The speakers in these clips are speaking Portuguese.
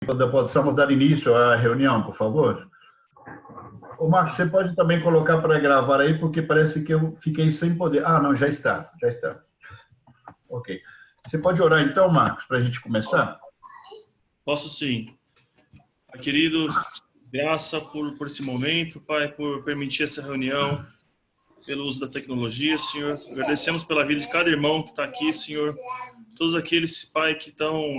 Possamos dar início à reunião, por favor. Ô, Marcos, você pode também colocar para gravar aí, porque parece que eu fiquei sem poder. Ah, não, já está. Ok. Você pode orar então, Marcos, para a gente começar? Posso sim. Pai querido, graça por esse momento, Pai, por permitir essa reunião, pelo uso da tecnologia, Senhor. Agradecemos pela vida de cada irmão que está aqui, Senhor. Todos aqueles, Pai, que estão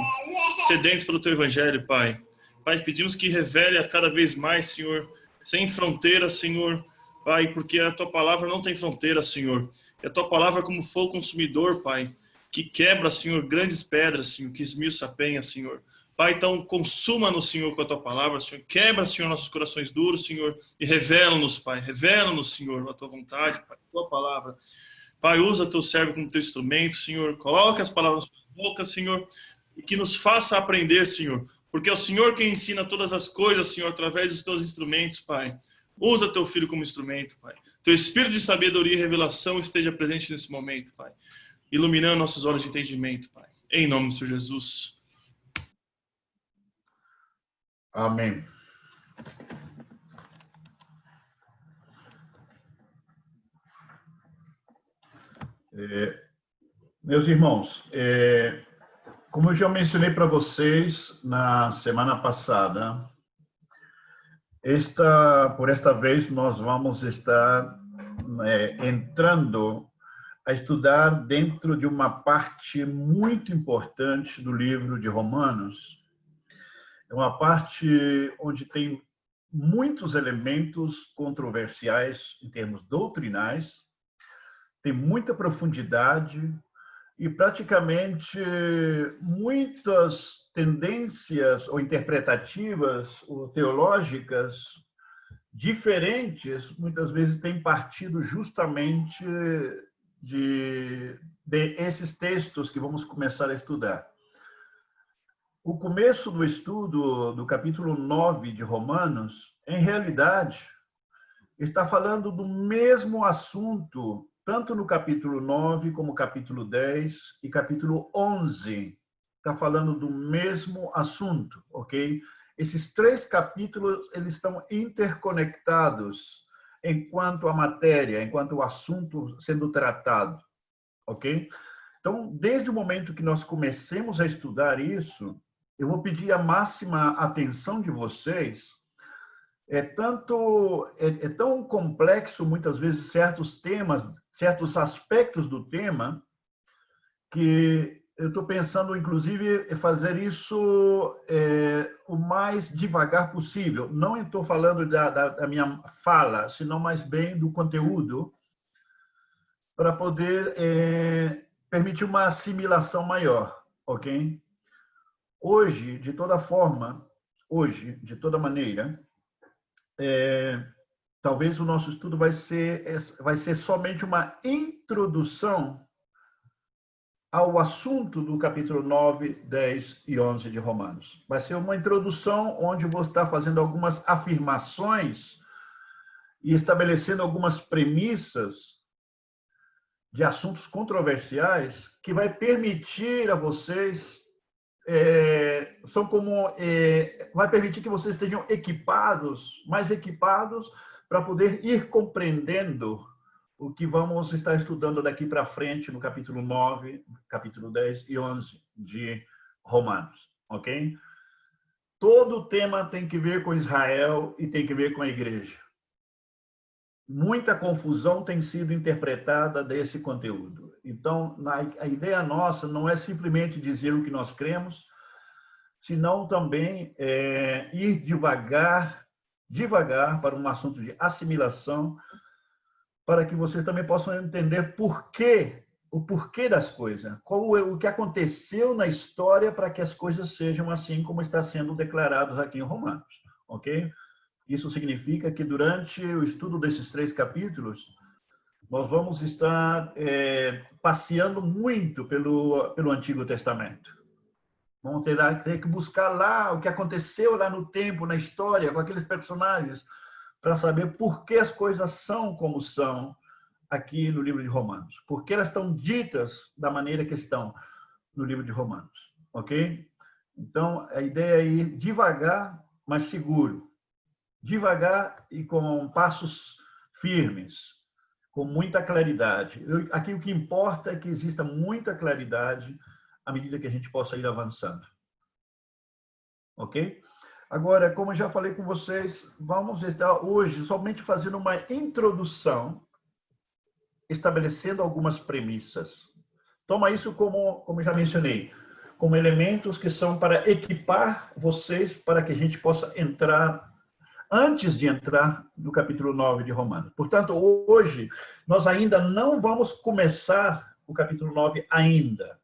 sedentos pelo Teu Evangelho, Pai. Pai, pedimos que revele a cada vez mais, Senhor, sem fronteiras, Senhor, Pai, porque a Tua palavra não tem fronteira, Senhor. E a Tua palavra é como fogo consumidor, Pai, que quebra, Senhor, grandes pedras, Senhor, que esmiuça a penha, Senhor. Pai, então consuma-nos, Senhor, com a Tua palavra, Senhor. Quebra, Senhor, nossos corações duros, Senhor, e revela-nos, Pai. Revela-nos, Senhor, a Tua vontade, Pai, a Tua palavra. Pai, usa Teu servo como Teu instrumento, Senhor. Coloca as palavras na Tua boca, Senhor, e que nos faça aprender, Senhor. Porque é o Senhor quem ensina todas as coisas, Senhor, através dos Teus instrumentos, Pai. Usa Teu Filho como instrumento, Pai. Teu espírito de sabedoria e revelação esteja presente nesse momento, Pai. Iluminando nossos olhos de entendimento, Pai. Em nome do Senhor Jesus. Amém. Meus irmãos, como eu já mencionei para vocês na semana passada, por esta vez nós vamos estar entrando a estudar dentro de uma parte muito importante do livro de Romanos. É uma parte onde tem muitos elementos controversiais em termos doutrinais, tem muita profundidade e praticamente muitas tendências ou interpretativas ou teológicas diferentes, muitas vezes têm partido justamente de esses textos que vamos começar a estudar. O começo do estudo do capítulo 9 de Romanos, em realidade, está falando do mesmo assunto, tanto no capítulo 9 como capítulo 10 e capítulo 11. Está falando do mesmo assunto, ok? Esses três capítulos, eles estão interconectados enquanto a matéria, enquanto o assunto sendo tratado, ok? Então, desde o momento que nós comecemos a estudar isso, eu vou pedir a máxima atenção de vocês. É tão complexo, muitas vezes, certos temas, certos aspectos do tema, que eu estou pensando, inclusive, em fazer isso o mais devagar possível. Não estou falando da minha fala, senão mais bem do conteúdo, para poder permitir uma assimilação maior, ok? Hoje, de toda forma, de toda maneira, talvez o nosso estudo vai ser somente uma introdução ao assunto do capítulo 9, 10 e 11 de Romanos. Vai ser uma introdução onde vou estar fazendo algumas afirmações e estabelecendo algumas premissas de assuntos controversiais que vai permitir a vocês vai permitir que vocês estejam mais equipados para poder ir compreendendo o que vamos estar estudando daqui para frente no capítulo 9, capítulo 10 e 11 de Romanos, ok? Todo o tema tem que ver com Israel e tem que ver com a igreja. Muita confusão tem sido interpretada desse conteúdo. Então, a ideia nossa não é simplesmente dizer o que nós cremos, senão também ir devagar para um assunto de assimilação, para que vocês também possam entender o porquê das coisas, o que aconteceu na história para que as coisas sejam assim como está sendo declarados aqui em Romanos, ok? Isso significa que durante o estudo desses três capítulos, nós vamos estar passeando muito pelo Antigo Testamento. Vamos ter que buscar lá o que aconteceu lá no tempo, na história, com aqueles personagens, para saber por que as coisas são como são aqui no livro de Romanos. Por que elas estão ditas da maneira que estão no livro de Romanos, ok? Então, a ideia é ir devagar, mas seguro. Devagar e com passos firmes, com muita claridade. Aqui o que importa é que exista muita claridade à medida que a gente possa ir avançando. Ok? Agora, como eu já falei com vocês, vamos estar hoje somente fazendo uma introdução, estabelecendo algumas premissas. Toma isso como já mencionei, como elementos que são para equipar vocês para que a gente possa entrar, antes de entrar no capítulo 9 de Romanos. Portanto, hoje, nós ainda não vamos começar o capítulo 9 ainda.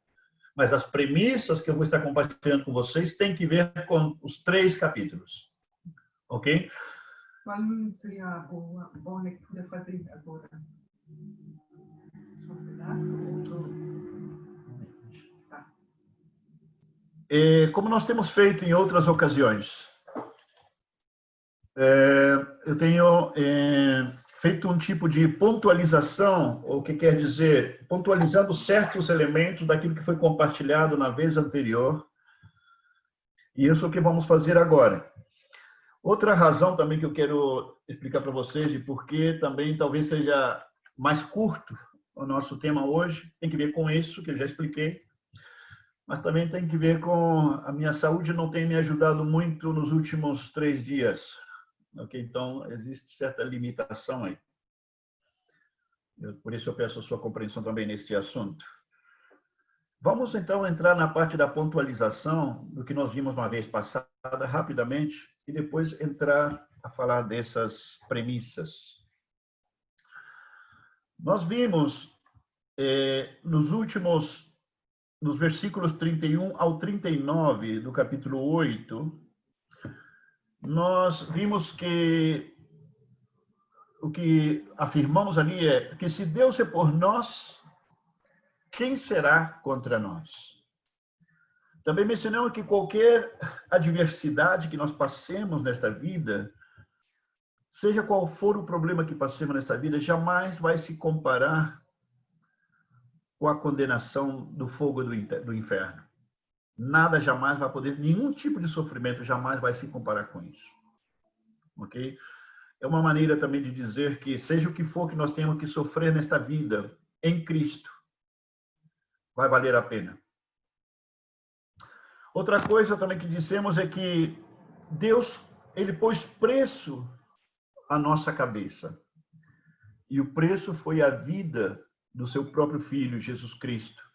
Mas as premissas que eu vou estar compartilhando com vocês têm que ver com os 3 capítulos. Ok? Qual seria a boa leitura fazer agora? Um pedaço ou tá. Como nós temos feito em outras ocasiões, eu tenho feito um tipo de pontualização, o que quer dizer, pontualizando certos elementos daquilo que foi compartilhado na vez anterior. E isso é o que vamos fazer agora. Outra razão também que eu quero explicar para vocês, e porque também talvez seja mais curto o nosso tema hoje, tem que ver com isso que eu já expliquei, mas também tem que ver com a minha saúde não tem me ajudado muito nos últimos 3 dias. Okay? Então, existe certa limitação aí. Por isso eu peço a sua compreensão também neste assunto. Vamos, então, entrar na parte da pontualização do que nós vimos uma vez passada, rapidamente, e depois entrar a falar dessas premissas. Nós vimos, nos versículos 31 ao 39 do capítulo 8, nós vimos que o que afirmamos ali é que se Deus é por nós, quem será contra nós? Também mencionamos que qualquer adversidade que nós passemos nesta vida, seja qual for o problema que passemos nesta vida, jamais vai se comparar com a condenação do fogo do inferno. Nada jamais vai poder, nenhum tipo de sofrimento jamais vai se comparar com isso. Ok? É uma maneira também de dizer que, seja o que for que nós temos que sofrer nesta vida, em Cristo, vai valer a pena. Outra coisa também que dissemos é que Deus, ele pôs preço à nossa cabeça. E o preço foi a vida do seu próprio Filho, Jesus Cristo.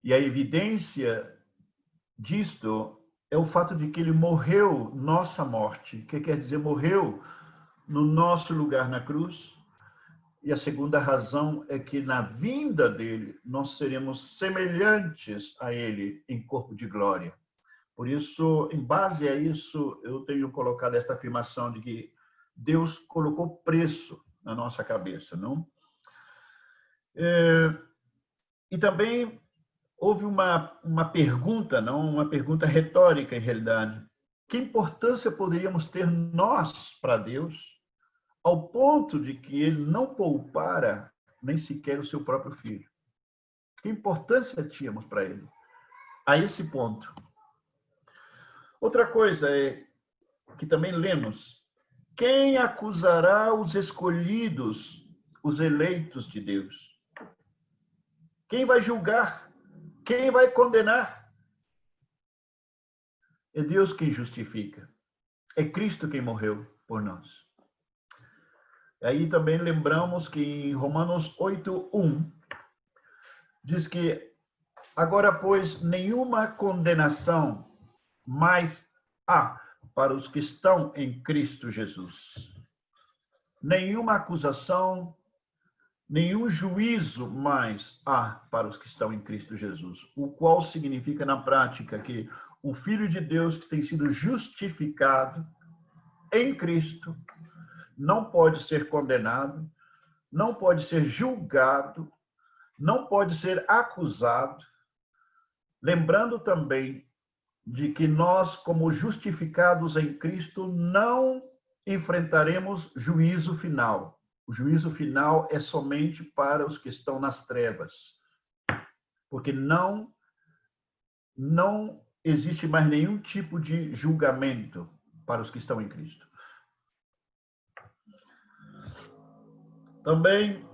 E a evidência disto é o fato de que ele morreu nossa morte, que quer dizer, morreu no nosso lugar na cruz. E a segunda razão é que na vinda dele nós seremos semelhantes a ele em corpo de glória. Por isso, em base a isso, eu tenho colocado esta afirmação de que Deus colocou preço na nossa cabeça, não? E também houve uma pergunta, não, uma pergunta retórica em realidade. Que importância poderíamos ter nós para Deus, ao ponto de que ele não poupara nem sequer o seu próprio filho? Que importância tínhamos para ele a esse ponto? Outra coisa é que também lemos: quem acusará os escolhidos, os eleitos de Deus? Quem vai julgar? Quem vai condenar? É Deus quem justifica. É Cristo quem morreu por nós. Aí também lembramos que em Romanos 8:1 diz que agora, pois, nenhuma condenação mais há para os que estão em Cristo Jesus. Nenhuma acusação, nenhum juízo mais há para os que estão em Cristo Jesus. O qual significa na prática que o Filho de Deus que tem sido justificado em Cristo não pode ser condenado, não pode ser julgado, não pode ser acusado. Lembrando também de que nós, como justificados em Cristo, não enfrentaremos juízo final. O juízo final é somente para os que estão nas trevas, porque não não existe mais nenhum tipo de julgamento para os que estão em Cristo. Também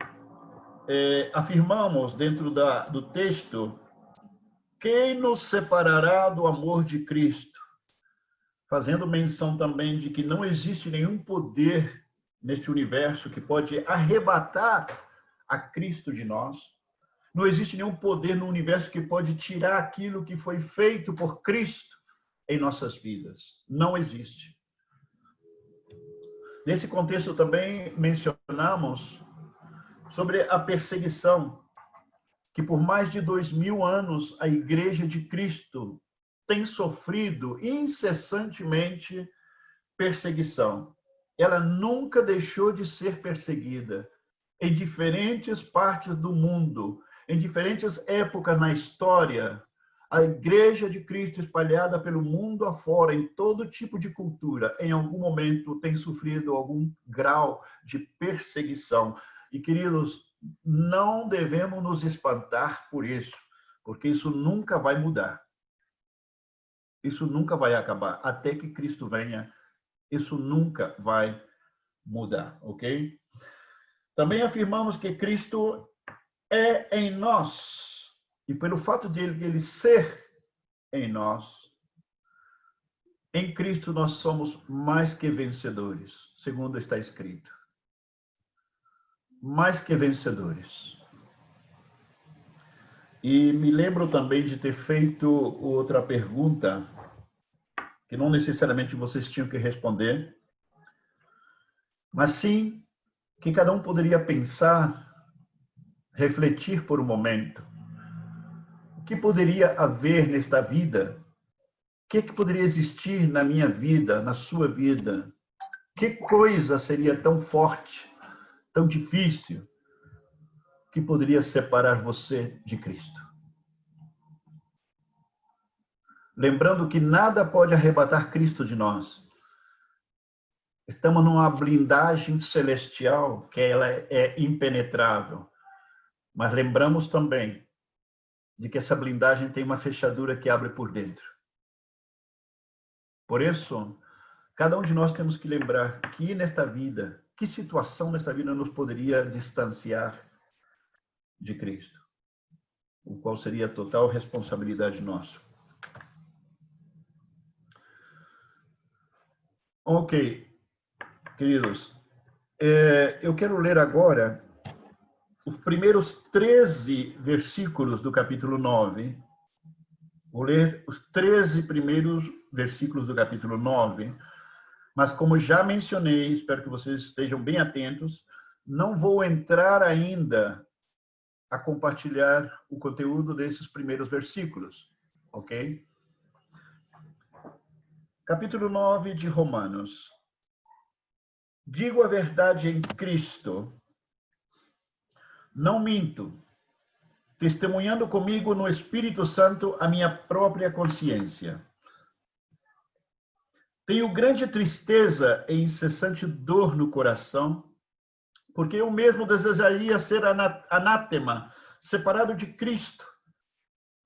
afirmamos dentro do texto: quem nos separará do amor de Cristo? Fazendo menção também de que não existe nenhum poder neste universo que pode arrebatar a Cristo de nós. Não existe nenhum poder no universo que pode tirar aquilo que foi feito por Cristo em nossas vidas. Não existe. Nesse contexto também mencionamos sobre a perseguição, que por mais de 2000 anos a Igreja de Cristo tem sofrido incessantemente perseguição. Ela nunca deixou de ser perseguida em diferentes partes do mundo, em diferentes épocas na história. A Igreja de Cristo espalhada pelo mundo afora, em todo tipo de cultura, em algum momento tem sofrido algum grau de perseguição. E, queridos, não devemos nos espantar por isso, porque isso nunca vai mudar. Isso nunca vai acabar. Até que Cristo venha, isso nunca vai mudar, ok? Também afirmamos que Cristo é em nós. E pelo fato de ele ser em nós, em Cristo nós somos mais que vencedores, segundo está escrito. Mais que vencedores. E me lembro também de ter feito outra pergunta, que não necessariamente vocês tinham que responder, mas sim que cada um poderia pensar, refletir por um momento. O que poderia haver nesta vida? O que poderia existir na minha vida, na sua vida? Que coisa seria tão forte, tão difícil, que poderia separar você de Cristo? Lembrando que nada pode arrebatar Cristo de nós. Estamos numa blindagem celestial, que ela é impenetrável. Mas lembramos também de que essa blindagem tem uma fechadura que abre por dentro. Por isso, cada um de nós temos que lembrar que nesta vida, que situação nesta vida nos poderia distanciar de Cristo, o qual seria total responsabilidade nossa. Ok, queridos, eu quero ler agora os primeiros 13 versículos do capítulo 9. Vou ler os 13 primeiros versículos do capítulo 9, mas como já mencionei, espero que vocês estejam bem atentos, não vou entrar ainda a compartilhar o conteúdo desses primeiros versículos, ok? Capítulo 9 de Romanos. Digo a verdade em Cristo, não minto, testemunhando comigo no Espírito Santo a minha própria consciência. Tenho grande tristeza e incessante dor no coração, porque eu mesmo desejaria ser anátema, separado de Cristo,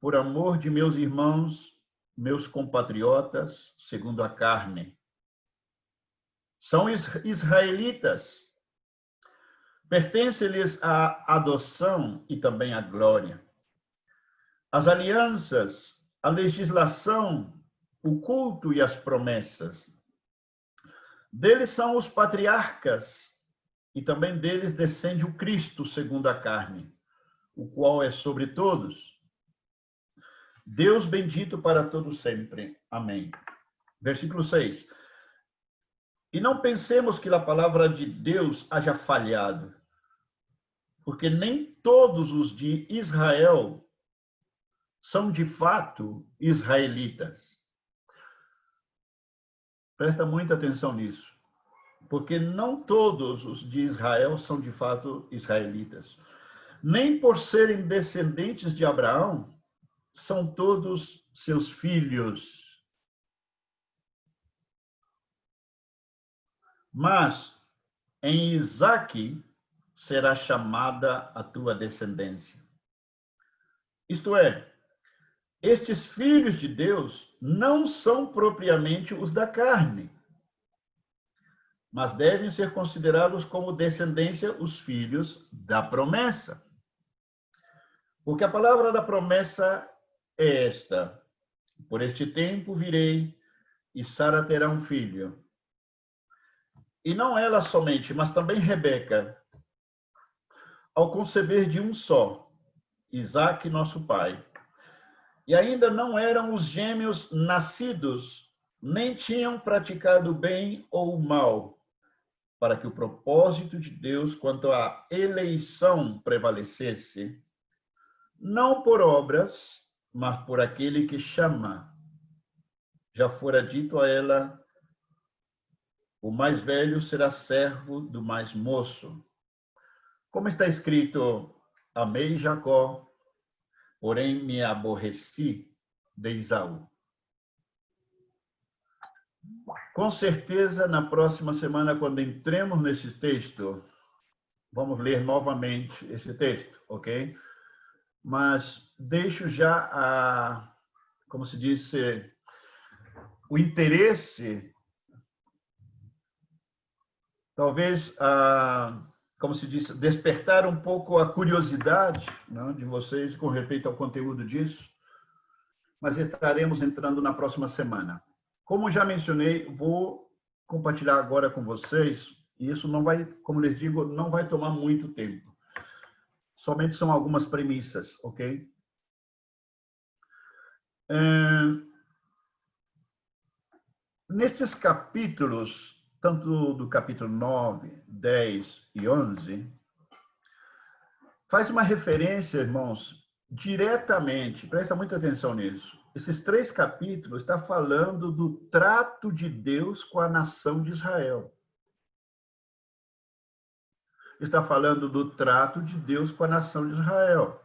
por amor de meus irmãos, meus compatriotas, segundo a carne. São israelitas, pertence-lhes a adoção e também a glória. As alianças, a legislação, o culto e as promessas. Deles são os patriarcas, e também deles descende o Cristo segundo a carne, o qual é sobre todos. Deus bendito para todos sempre. Amém. Versículo 6. E não pensemos que a palavra de Deus haja falhado, porque nem todos os de Israel são de fato israelitas. Presta muita atenção nisso, porque não todos os de Israel são de fato israelitas. Nem por serem descendentes de Abraão, são todos seus filhos. Mas em Isaque será chamada a tua descendência. Isto é, estes filhos de Deus não são propriamente os da carne, mas devem ser considerados como descendência os filhos da promessa. Porque a palavra da promessa é esta: por este tempo virei e Sara terá um filho. E não ela somente, mas também Rebeca, ao conceber de um só, Isaque, nosso pai. E ainda não eram os gêmeos nascidos, nem tinham praticado bem ou mal, para que o propósito de Deus quanto à eleição prevalecesse, não por obras, mas por aquele que chama. Já fora dito a ela: o mais velho será servo do mais moço. Como está escrito: amei Jacó, porém me aborreci de Esaú. Com certeza, na próxima semana, quando entremos nesse texto, vamos ler novamente esse texto, ok? Mas deixo já como se diz, o interesse, talvez, como se diz, despertar um pouco a curiosidade, né, de vocês com respeito ao conteúdo disso, mas estaremos entrando na próxima semana. Como já mencionei, vou compartilhar agora com vocês, e isso não vai, como lhes digo, não vai tomar muito tempo. Somente são algumas premissas, ok? Nesses capítulos, tanto do capítulo 9, 10 e 11, faz uma referência, irmãos, diretamente, presta muita atenção nisso. Esses 3 capítulos estão falando do trato de Deus com a nação de Israel. Está falando do trato de Deus com a nação de Israel.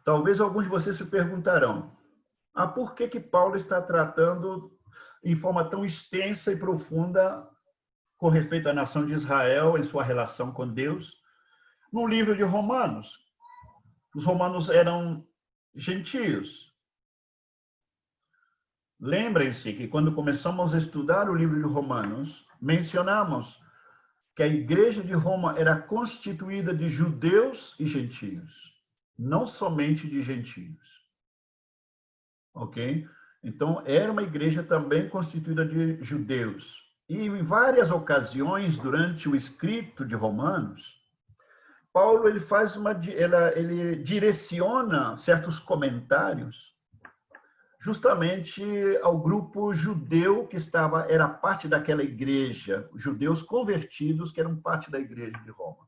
Talvez alguns de vocês se perguntarão: por que Paulo está tratando em forma tão extensa e profunda com respeito à nação de Israel em sua relação com Deus no livro de Romanos? Os romanos eram gentios. Lembrem-se que quando começamos a estudar o livro de Romanos, mencionamos que a igreja de Roma era constituída de judeus e gentios, não somente de gentios. Ok? Então, era uma igreja também constituída de judeus. E em várias ocasiões, durante o escrito de Romanos, Paulo ele direciona certos comentários justamente ao grupo judeu que era parte daquela igreja, judeus convertidos que eram parte da igreja de Roma.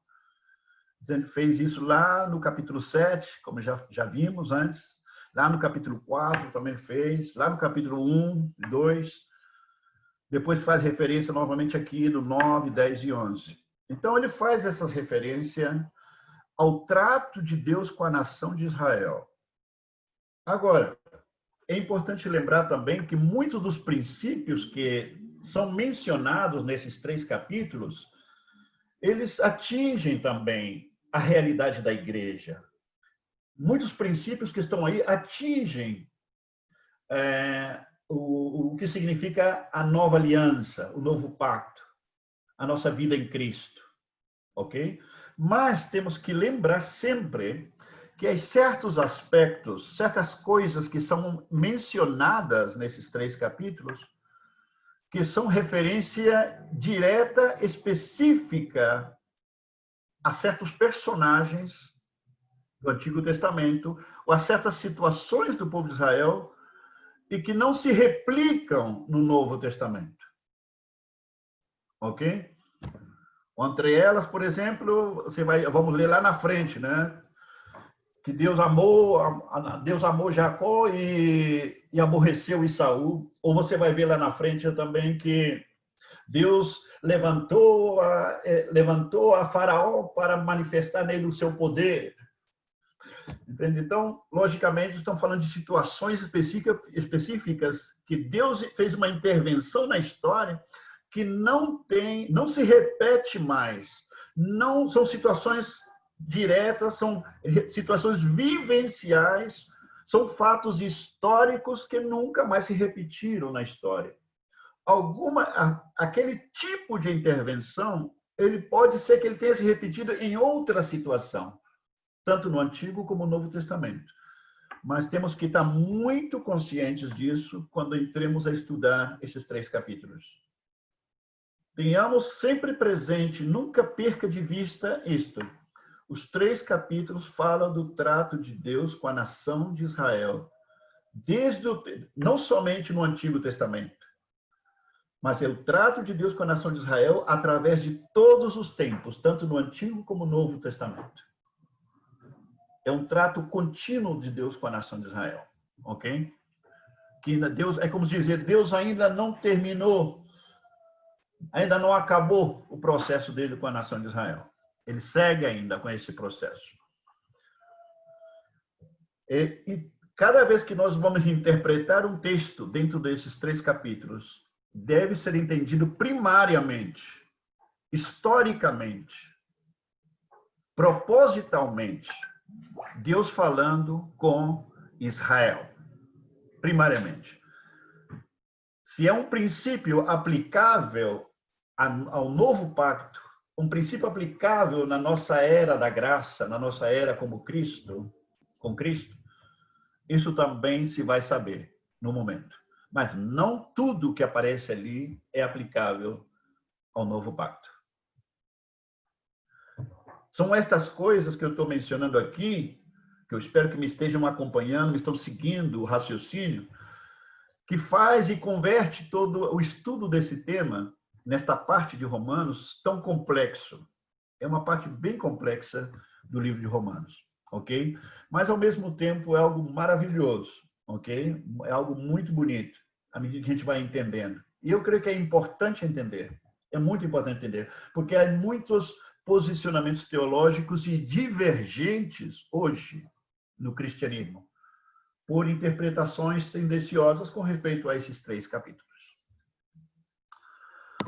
Então, ele fez isso lá no capítulo 7, como já vimos antes, lá no capítulo 4 também fez, lá no capítulo 1, 2, depois faz referência novamente aqui no 9, 10 e 11. Então, ele faz essas referências ao trato de Deus com a nação de Israel. Agora, é importante lembrar também que muitos dos princípios que são mencionados nesses 3 capítulos, eles atingem também a realidade da igreja. Muitos princípios que estão aí atingem o que significa a nova aliança, o novo pacto, a nossa vida em Cristo, ok? Mas temos que lembrar sempre que há certos aspectos, certas coisas que são mencionadas nesses 3 capítulos, que são referência direta, específica a certos personagens do Antigo Testamento, ou a certas situações do povo de Israel, e que não se replicam no Novo Testamento. Ok? Entre elas, por exemplo, vamos ler lá na frente, né? Que Deus amou Jacó e aborreceu Esaú. Ou você vai ver lá na frente também que Deus levantou a Faraó para manifestar nele o seu poder. Entende? Então, logicamente, estão falando de situações específicas que Deus fez uma intervenção na história que não se repete mais. Não são situações diretas, são situações vivenciais São fatos históricos que nunca mais se repetiram na história. Aquele tipo de intervenção, ele pode ser que ele tenha se repetido em outra situação, tanto no Antigo como no Novo Testamento. Mas temos que estar muito conscientes disso quando entremos a estudar esses 3 capítulos. Tenhamos sempre presente, nunca perca de vista isto. Os 3 capítulos falam do trato de Deus com a nação de Israel, não somente no Antigo Testamento, mas é o trato de Deus com a nação de Israel através de todos os tempos, tanto no Antigo como no Novo Testamento. É um trato contínuo de Deus com a nação de Israel, ok? Que Deus, é como dizer, Deus ainda não terminou, ainda não acabou o processo dele com a nação de Israel. Ele segue ainda com esse processo. E cada vez que nós vamos interpretar um texto dentro desses 3 capítulos, deve ser entendido primariamente, historicamente, propositalmente, Deus falando com Israel, primariamente. Se é um princípio aplicável ao novo pacto, um princípio aplicável na nossa era da graça, na nossa era com Cristo, isso também se vai saber no momento. Mas não tudo que aparece ali é aplicável ao novo pacto. São estas coisas que eu estou mencionando aqui, que eu espero que me estejam acompanhando, me estão seguindo o raciocínio, que faz e converte todo o estudo desse tema, nesta parte de Romanos, tão complexo. É uma parte bem complexa do livro de Romanos, ok? Mas, ao mesmo tempo, é algo maravilhoso, ok? É algo muito bonito, à medida que a gente vai entendendo. E eu creio que é importante entender, é muito importante entender, porque há muitos posicionamentos teológicos e divergentes hoje no cristianismo, por interpretações tendenciosas com respeito a esses 3 capítulos.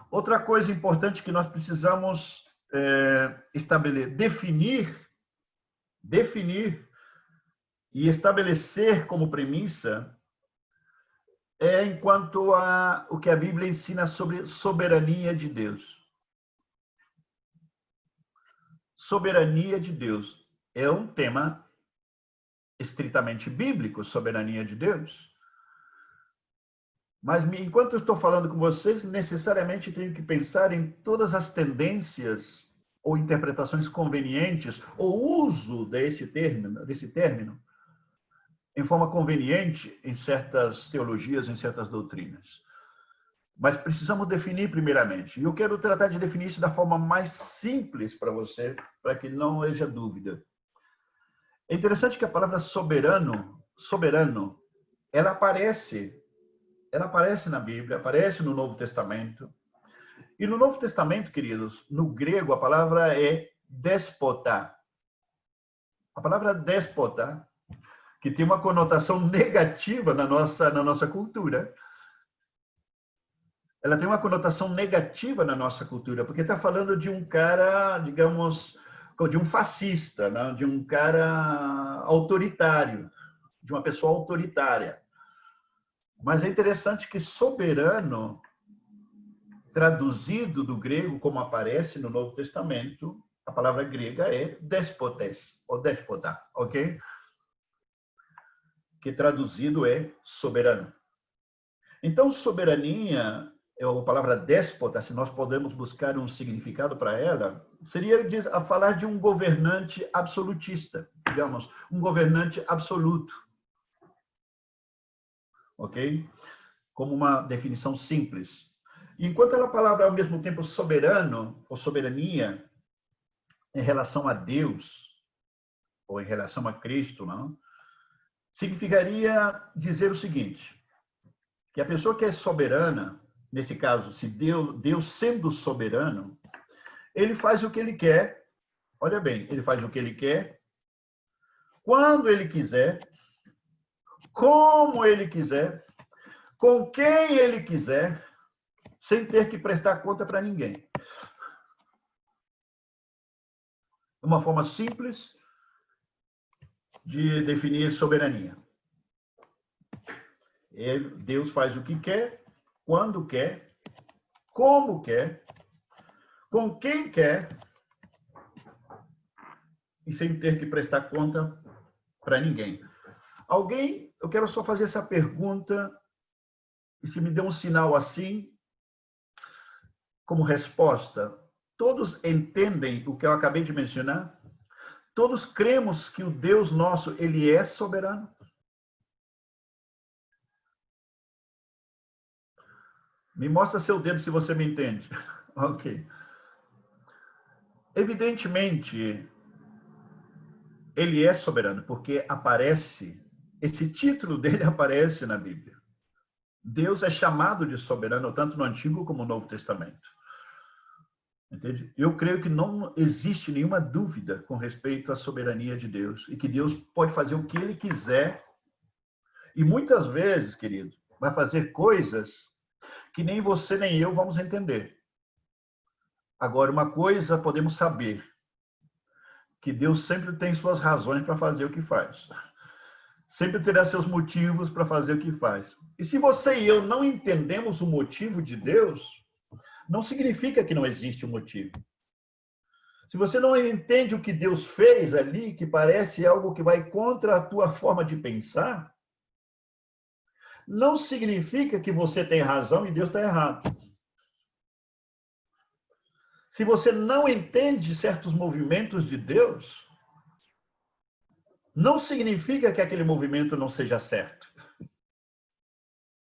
Outra coisa importante que nós precisamos estabelecer, definir e estabelecer como premissa é enquanto o que a Bíblia ensina sobre soberania de Deus. Soberania de Deus é um tema estritamente bíblico, soberania de Deus. Mas, enquanto eu estou falando com vocês, necessariamente tenho que pensar em todas as tendências ou interpretações convenientes, ou uso desse término, em forma conveniente em certas teologias, em certas doutrinas. Mas precisamos definir primeiramente. E eu quero tratar de definir isso da forma mais simples para você, para que não haja dúvida. É interessante que a palavra soberano, ela aparece na Bíblia, aparece no Novo Testamento. E no Novo Testamento, queridos, no grego, a palavra é déspota. A palavra déspota, que tem uma conotação negativa na nossa cultura, ela tem uma conotação negativa na nossa cultura, porque está falando de um cara, digamos, de um fascista, né? De um cara autoritário, de uma pessoa autoritária. Mas é interessante que soberano, traduzido do grego, como aparece no Novo Testamento, a palavra grega é despotes, ou déspota, ok? Que traduzido é soberano. Então, soberania, ou a palavra déspota, se nós podemos buscar um significado para ela, seria a falar de um governante absolutista, digamos, um governante absoluto. Ok? Como uma definição simples. Enquanto a palavra, ao mesmo tempo, soberano, ou soberania, em relação a Deus, ou em relação a Cristo, não? Significaria dizer o seguinte, que a pessoa que é soberana, nesse caso, se Deus sendo soberano, ele faz o que ele quer, olha bem, ele faz o que ele quer, quando ele quiser, como ele quiser, com quem ele quiser, sem ter que prestar conta para ninguém. Uma forma simples de definir soberania. Deus faz o que quer, quando quer, como quer, com quem quer, e sem ter que prestar conta para ninguém. Eu quero só fazer essa pergunta, e se me der um sinal assim, como resposta, todos entendem o que eu acabei de mencionar? Todos cremos que o Deus nosso, ele é soberano? Me mostra seu dedo se você me entende. Ok. Evidentemente, ele é soberano, porque esse título dele aparece na Bíblia. Deus é chamado de soberano, tanto no Antigo como no Novo Testamento. Entende? Eu creio que não existe nenhuma dúvida com respeito à soberania de Deus, e que Deus pode fazer o que ele quiser, e muitas vezes, querido, vai fazer coisas que nem você nem eu vamos entender. Agora, uma coisa podemos saber, que Deus sempre tem suas razões para fazer o que faz. Sempre terá seus motivos para fazer o que faz. E se você e eu não entendemos o motivo de Deus, não significa que não existe um motivo. Se você não entende o que Deus fez ali, que parece algo que vai contra a tua forma de pensar, não significa que você tem razão e Deus está errado. Se você não entende certos movimentos de Deus, não significa que aquele movimento não seja certo.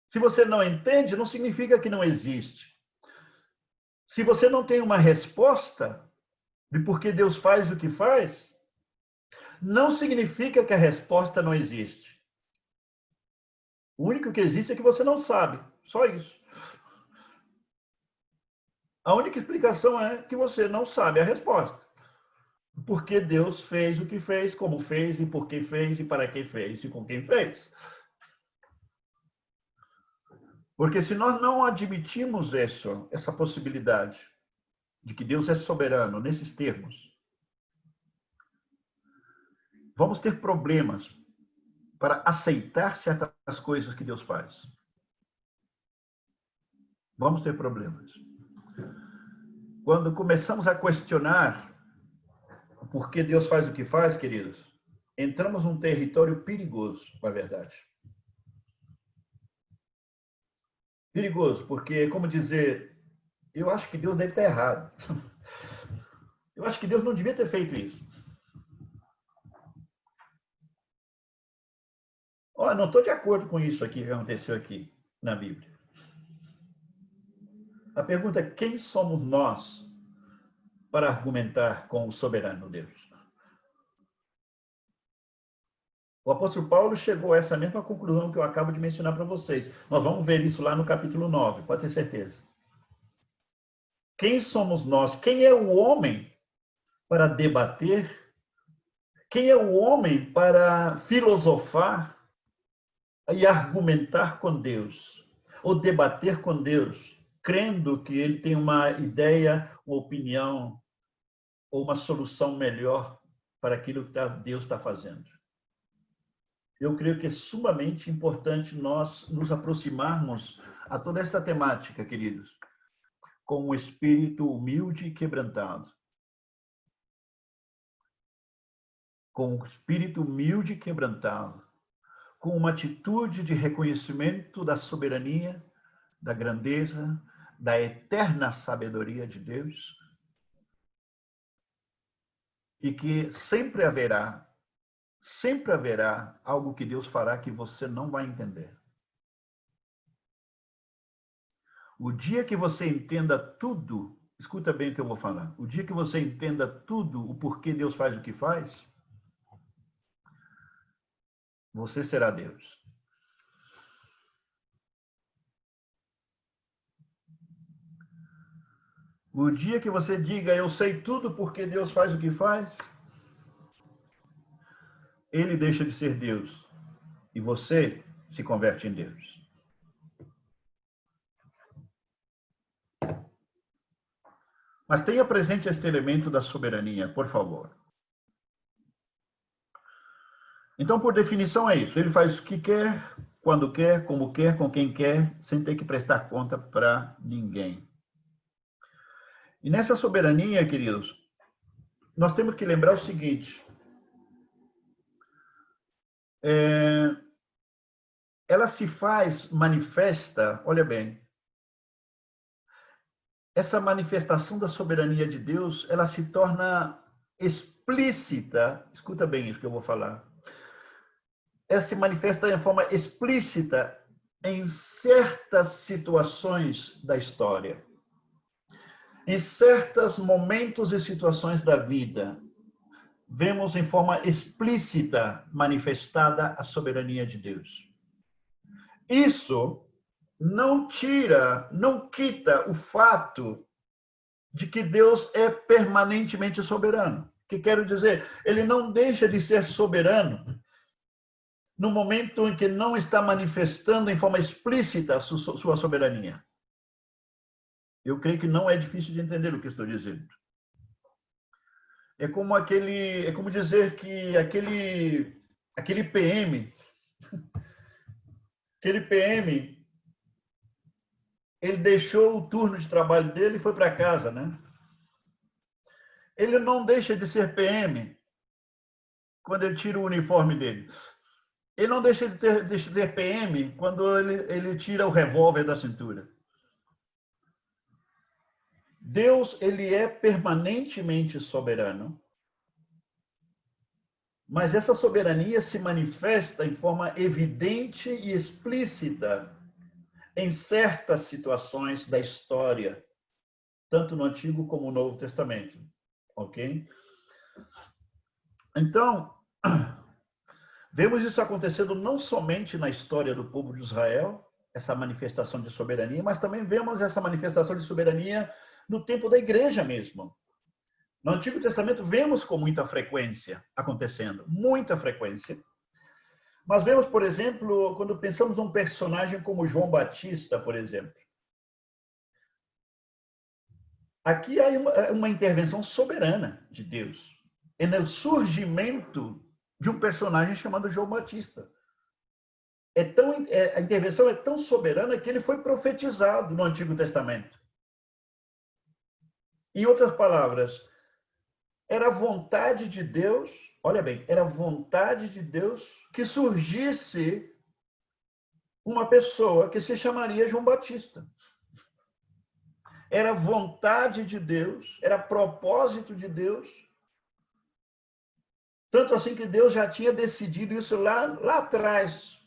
Se você não entende, não significa que não existe. Se você não tem uma resposta de por que Deus faz o que faz, não significa que a resposta não existe. O único que existe é que você não sabe. Só isso. A única explicação é que você não sabe a resposta. Por que Deus fez o que fez, como fez, e por que fez, e para que fez, e com quem fez. Porque se nós não admitimos essa possibilidade de que Deus é soberano nesses termos, vamos ter problemas para aceitar certas coisas que Deus faz. Vamos ter problemas. Quando começamos a questionar por que Deus faz o que faz, queridos, entramos num território perigoso, na verdade. Perigoso, porque, como dizer, eu acho que Deus deve estar errado. Eu acho que Deus não devia ter feito isso. Olha, não estou de acordo com isso aqui que aconteceu aqui na Bíblia. A pergunta é: quem somos nós para argumentar com o soberano Deus? O apóstolo Paulo chegou a essa mesma conclusão que eu acabo de mencionar para vocês. Nós vamos ver isso lá no capítulo 9, pode ter certeza. Quem somos nós? Quem é o homem para debater? Quem é o homem para filosofar e argumentar com Deus? Ou debater com Deus, crendo que ele tem uma ideia, uma opinião ou uma solução melhor para aquilo que Deus está fazendo? Eu creio que é sumamente importante nós nos aproximarmos a toda esta temática, queridos, com um espírito humilde e quebrantado. Com um espírito humilde e quebrantado. Com uma atitude de reconhecimento da soberania, da grandeza, da eterna sabedoria de Deus. E que sempre haverá algo que Deus fará que você não vai entender. O dia que você entenda tudo, escuta bem o que eu vou falar. O dia que você entenda tudo, o porquê Deus faz o que faz, você será Deus. O dia que você diga, eu sei tudo porque Deus faz o que faz, ele deixa de ser Deus e você se converte em Deus. Mas tenha presente este elemento da soberania, por favor. Então, por definição, é isso. Ele faz o que quer, quando quer, como quer, com quem quer, sem ter que prestar conta para ninguém. E nessa soberania, queridos, nós temos que lembrar o seguinte: ela se faz manifesta, olha bem, essa manifestação da soberania de Deus, ela se torna explícita, escuta bem isso que eu vou falar, ela se manifesta de forma explícita em certas situações da história, em certos momentos e situações da vida, vemos em forma explícita manifestada a soberania de Deus. Isso não tira, não quita o fato de que Deus é permanentemente soberano. O que quero dizer? Ele não deixa de ser soberano no momento em que não está manifestando em forma explícita sua soberania. Eu creio que não é difícil de entender o que estou dizendo. É como dizer que aquele PM, ele deixou o turno de trabalho dele e foi para casa, né? Ele não deixa de ser PM quando ele tira o uniforme dele. Ele não deixa de ser PM quando ele tira o revólver da cintura. Deus, ele é permanentemente soberano, mas essa soberania se manifesta em forma evidente e explícita em certas situações da história, tanto no Antigo como no Novo Testamento, ok? Então, vemos isso acontecendo não somente na história do povo de Israel, essa manifestação de soberania, mas também vemos essa manifestação de soberania no tempo da igreja mesmo. No Antigo Testamento vemos com muita frequência acontecendo, muita frequência. Mas vemos, por exemplo, quando pensamos num personagem como João Batista, por exemplo. Aqui há uma intervenção soberana de Deus. É no surgimento de um personagem chamado João Batista. A intervenção é tão soberana que ele foi profetizado no Antigo Testamento. Em outras palavras, era a vontade de Deus, olha bem, era a vontade de Deus que surgisse uma pessoa que se chamaria João Batista. Era a vontade de Deus, era propósito de Deus. Tanto assim que Deus já tinha decidido isso lá atrás.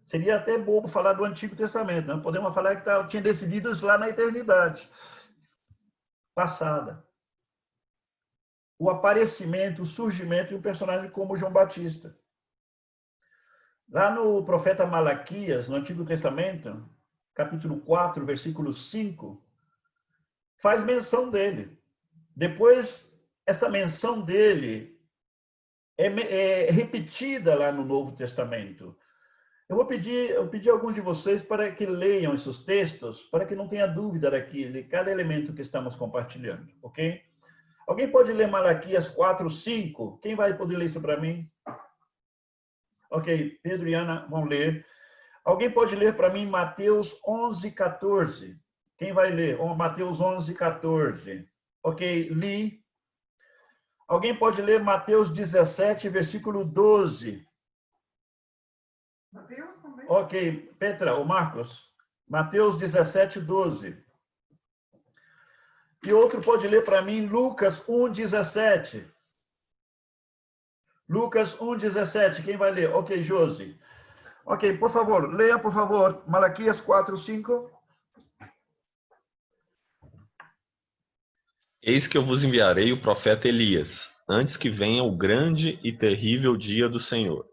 Seria até bobo falar do Antigo Testamento, não podemos falar que tinha decidido isso lá na eternidade passada. O aparecimento, o surgimento de um personagem como João Batista. Lá no profeta Malaquias, no Antigo Testamento, capítulo 4, versículo 5, faz menção dele. Depois, essa menção dele é repetida lá no Novo Testamento. Eu vou pedir a alguns de vocês para que leiam esses textos, para que não tenha dúvida de cada elemento que estamos compartilhando, ok? Alguém pode ler Malaquias 4, 5? Quem vai poder ler isso para mim? Ok, Pedro e Ana vão ler. Alguém pode ler para mim Mateus 11, 14? Quem vai ler? Mateus 11, 14. Ok, li. Alguém pode ler Mateus 17, versículo 12? Mateus também. Ok, Petra ou Marcos. Mateus 17, 12. E outro pode ler para mim Lucas 1, 17. Lucas 1, 17. Quem vai ler? Ok, Josi. Ok, por favor, leia, por favor, Malaquias 4, 5. Eis que eu vos enviarei o profeta Elias, antes que venha o grande e terrível dia do Senhor.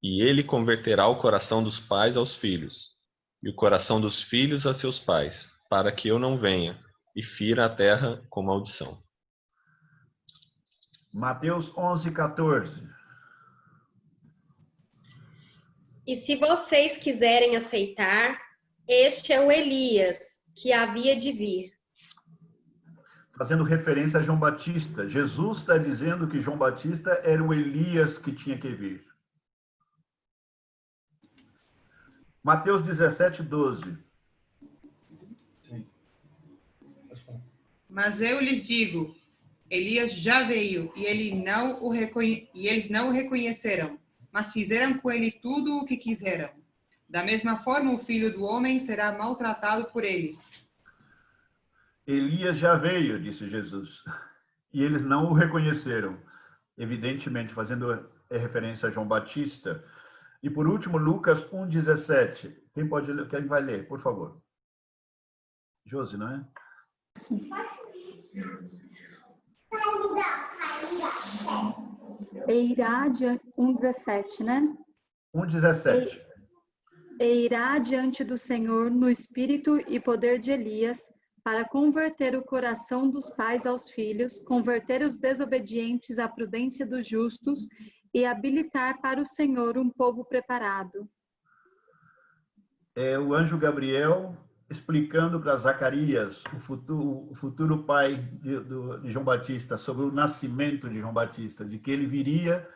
E ele converterá o coração dos pais aos filhos, e o coração dos filhos a seus pais, para que eu não venha e fira a terra com maldição. Mateus 11, 14. E se vocês quiserem aceitar, este é o Elias, que havia de vir. Fazendo referência a João Batista. Jesus está dizendo que João Batista era o Elias que tinha que vir. Mateus 17, 12. Sim. Pode falar. Mas eu lhes digo, Elias já veio e eles não o reconheceram, mas fizeram com ele tudo o que quiseram. Da mesma forma, o Filho do Homem será maltratado por eles. Elias já veio, disse Jesus, e eles não o reconheceram, evidentemente fazendo referência a João Batista. E por último, Lucas 1,17. Quem vai ler, por favor? Josi, não é? E irá diante, 1,17, né? 1,17. E irá diante do Senhor no espírito e poder de Elias, para converter o coração dos pais aos filhos, converter os desobedientes à prudência dos justos e habilitar para o Senhor um povo preparado. É o anjo Gabriel explicando para Zacarias, o futuro pai de João Batista, sobre o nascimento de João Batista, de que ele viria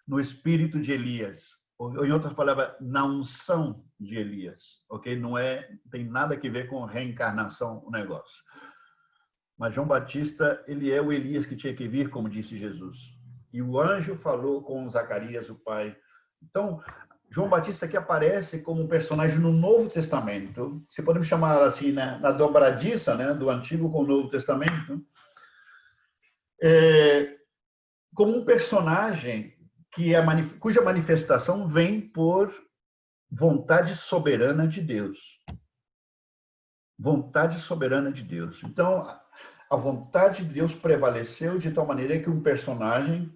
no espírito de Elias, ou em outras palavras, na unção de Elias, ok? Não tem nada a ver com reencarnação o negócio. Mas João Batista, ele é o Elias que tinha que vir, como disse Jesus. E o anjo falou com Zacarias, o pai. Então, João Batista aqui aparece como um personagem no Novo Testamento, se podemos chamar assim, né, na dobradiça, né, do Antigo com o Novo Testamento, como um personagem cuja manifestação vem por vontade soberana de Deus. Vontade soberana de Deus. Então, a vontade de Deus prevaleceu de tal maneira que um personagem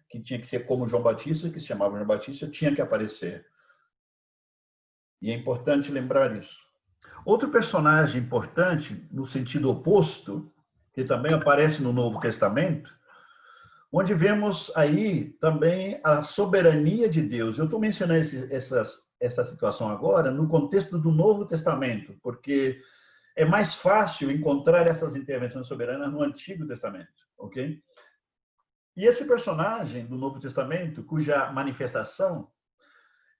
que tinha que ser como João Batista, que se chamava João Batista, tinha que aparecer. E é importante lembrar isso. Outro personagem importante, no sentido oposto, que também aparece no Novo Testamento, onde vemos aí também a soberania de Deus. Eu estou mencionando essa situação agora no contexto do Novo Testamento, porque é mais fácil encontrar essas intervenções soberanas no Antigo Testamento, ok? E esse personagem do Novo Testamento, cuja manifestação,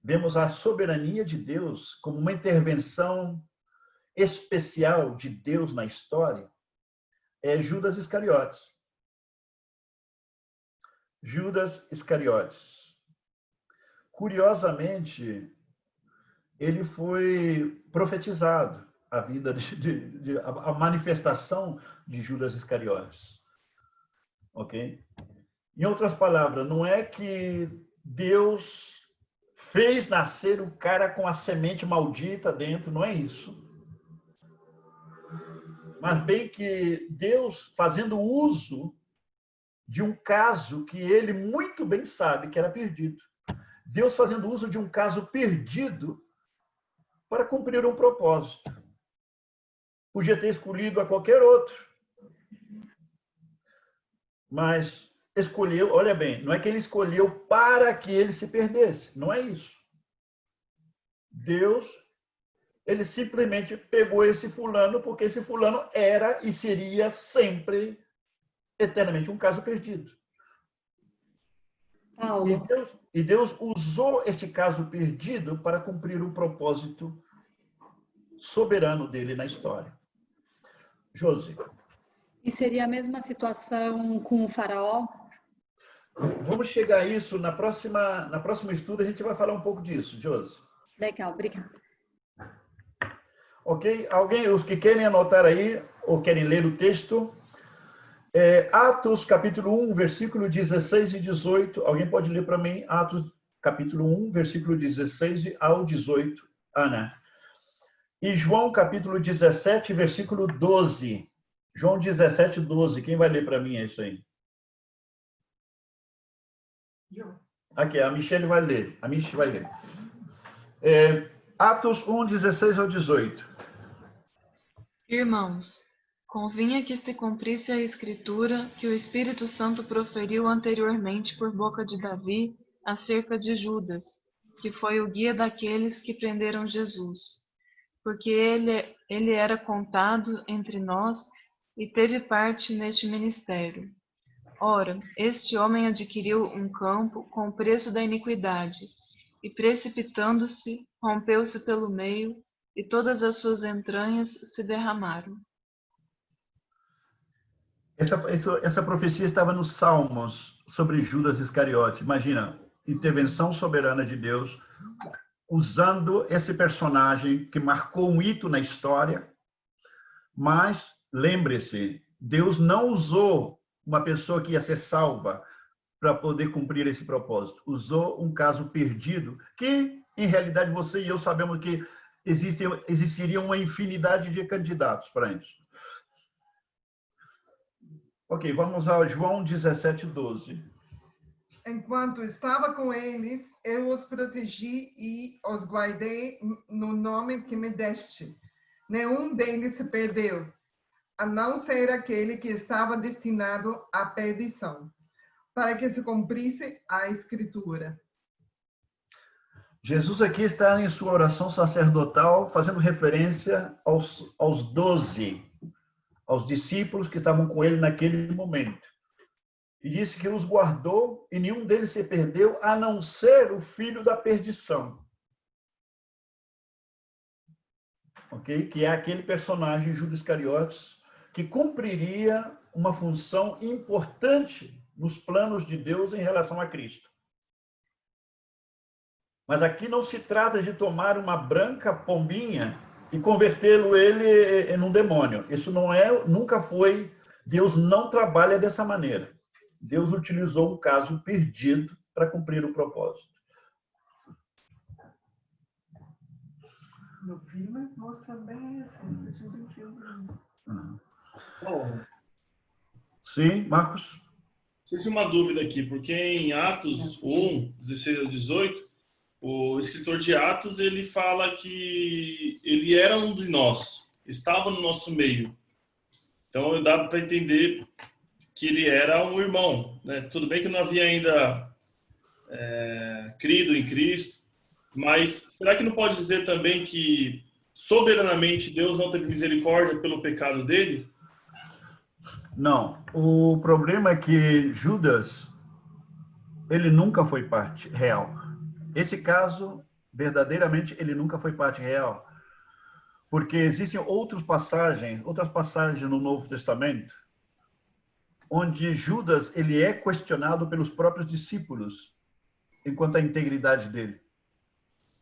vemos a soberania de Deus como uma intervenção especial de Deus na história, é Judas Iscariotes. Judas Iscariotes. Curiosamente, ele foi profetizado, a manifestação de Judas Iscariotes. Ok? Em outras palavras, não é que Deus fez nascer o cara com a semente maldita dentro, não é isso. Mas bem que Deus, fazendo uso de um caso que ele muito bem sabe que era perdido. Deus fazendo uso de um caso perdido para cumprir um propósito. Podia ter escolhido a qualquer outro. Mas escolheu, olha bem, não é que ele escolheu para que ele se perdesse, não é isso. Deus, ele simplesmente pegou esse fulano, porque esse fulano era e seria sempre, eternamente, um caso perdido. Paulo. E Deus usou esse caso perdido para cumprir o propósito soberano dele na história. Josi. E seria a mesma situação com o faraó? Vamos chegar a isso na próxima estudo, a gente vai falar um pouco disso, Josi. Legal, obrigada. Ok? Os que querem anotar aí, ou querem ler o texto, Atos capítulo 1, versículo 16 e 18. Alguém pode ler para mim? Atos capítulo 1, versículo 16 ao 18. Ana. E João capítulo 17, versículo 12. João 17, 12. Quem vai ler para mim isso aí? Aqui, a Michelle vai ler. A Michelle vai ler. Atos 1, 16 ao 18. Irmãos, convinha que se cumprisse a Escritura que o Espírito Santo proferiu anteriormente por boca de Davi acerca de Judas, que foi o guia daqueles que prenderam Jesus, porque ele era contado entre nós e teve parte neste ministério. Ora, este homem adquiriu um campo com o preço da iniquidade, e precipitando-se, rompeu-se pelo meio e todas as suas entranhas se derramaram. Essa profecia estava nos Salmos sobre Judas Iscariotes. Imagina, intervenção soberana de Deus, usando esse personagem que marcou um hito na história. Mas, lembre-se, Deus não usou uma pessoa que ia ser salva para poder cumprir esse propósito. Usou um caso perdido, que, em realidade, você e eu sabemos que existiria uma infinidade de candidatos para isso. Ok, vamos a João 17:12. Enquanto estava com eles, eu os protegi e os guardei no nome que me deste. Nenhum deles se perdeu, a não ser aquele que estava destinado à perdição, para que se cumprisse a Escritura. Jesus aqui está em sua oração sacerdotal fazendo referência aos 12, aos discípulos que estavam com ele naquele momento. E disse que os guardou e nenhum deles se perdeu, a não ser o filho da perdição. Ok? Que é aquele personagem, Judas Iscariotes, que cumpriria uma função importante nos planos de Deus em relação a Cristo. Mas aqui não se trata de tomar uma branca pombinha e convertê-lo ele em um demônio. Isso nunca foi. Deus não trabalha dessa maneira. Deus utilizou um caso perdido para cumprir o propósito. No filme mostra bem assim, isso do filme. Bom, Sim, Marcos? surge uma dúvida aqui, porque em Atos 1, 16 a 18, o escritor de Atos, ele fala que ele era um de nós, estava no nosso meio. Então, dá para entender que ele era um irmão, né? Tudo bem que não havia ainda crido em Cristo, mas será que não pode dizer também que soberanamente Deus não teve misericórdia pelo pecado dele? Não. O problema é que Judas, ele nunca foi parte real. Esse caso, verdadeiramente, ele nunca foi parte real. Porque existem outras passagens no Novo Testamento, onde Judas ele é questionado pelos próprios discípulos enquanto à integridade dele.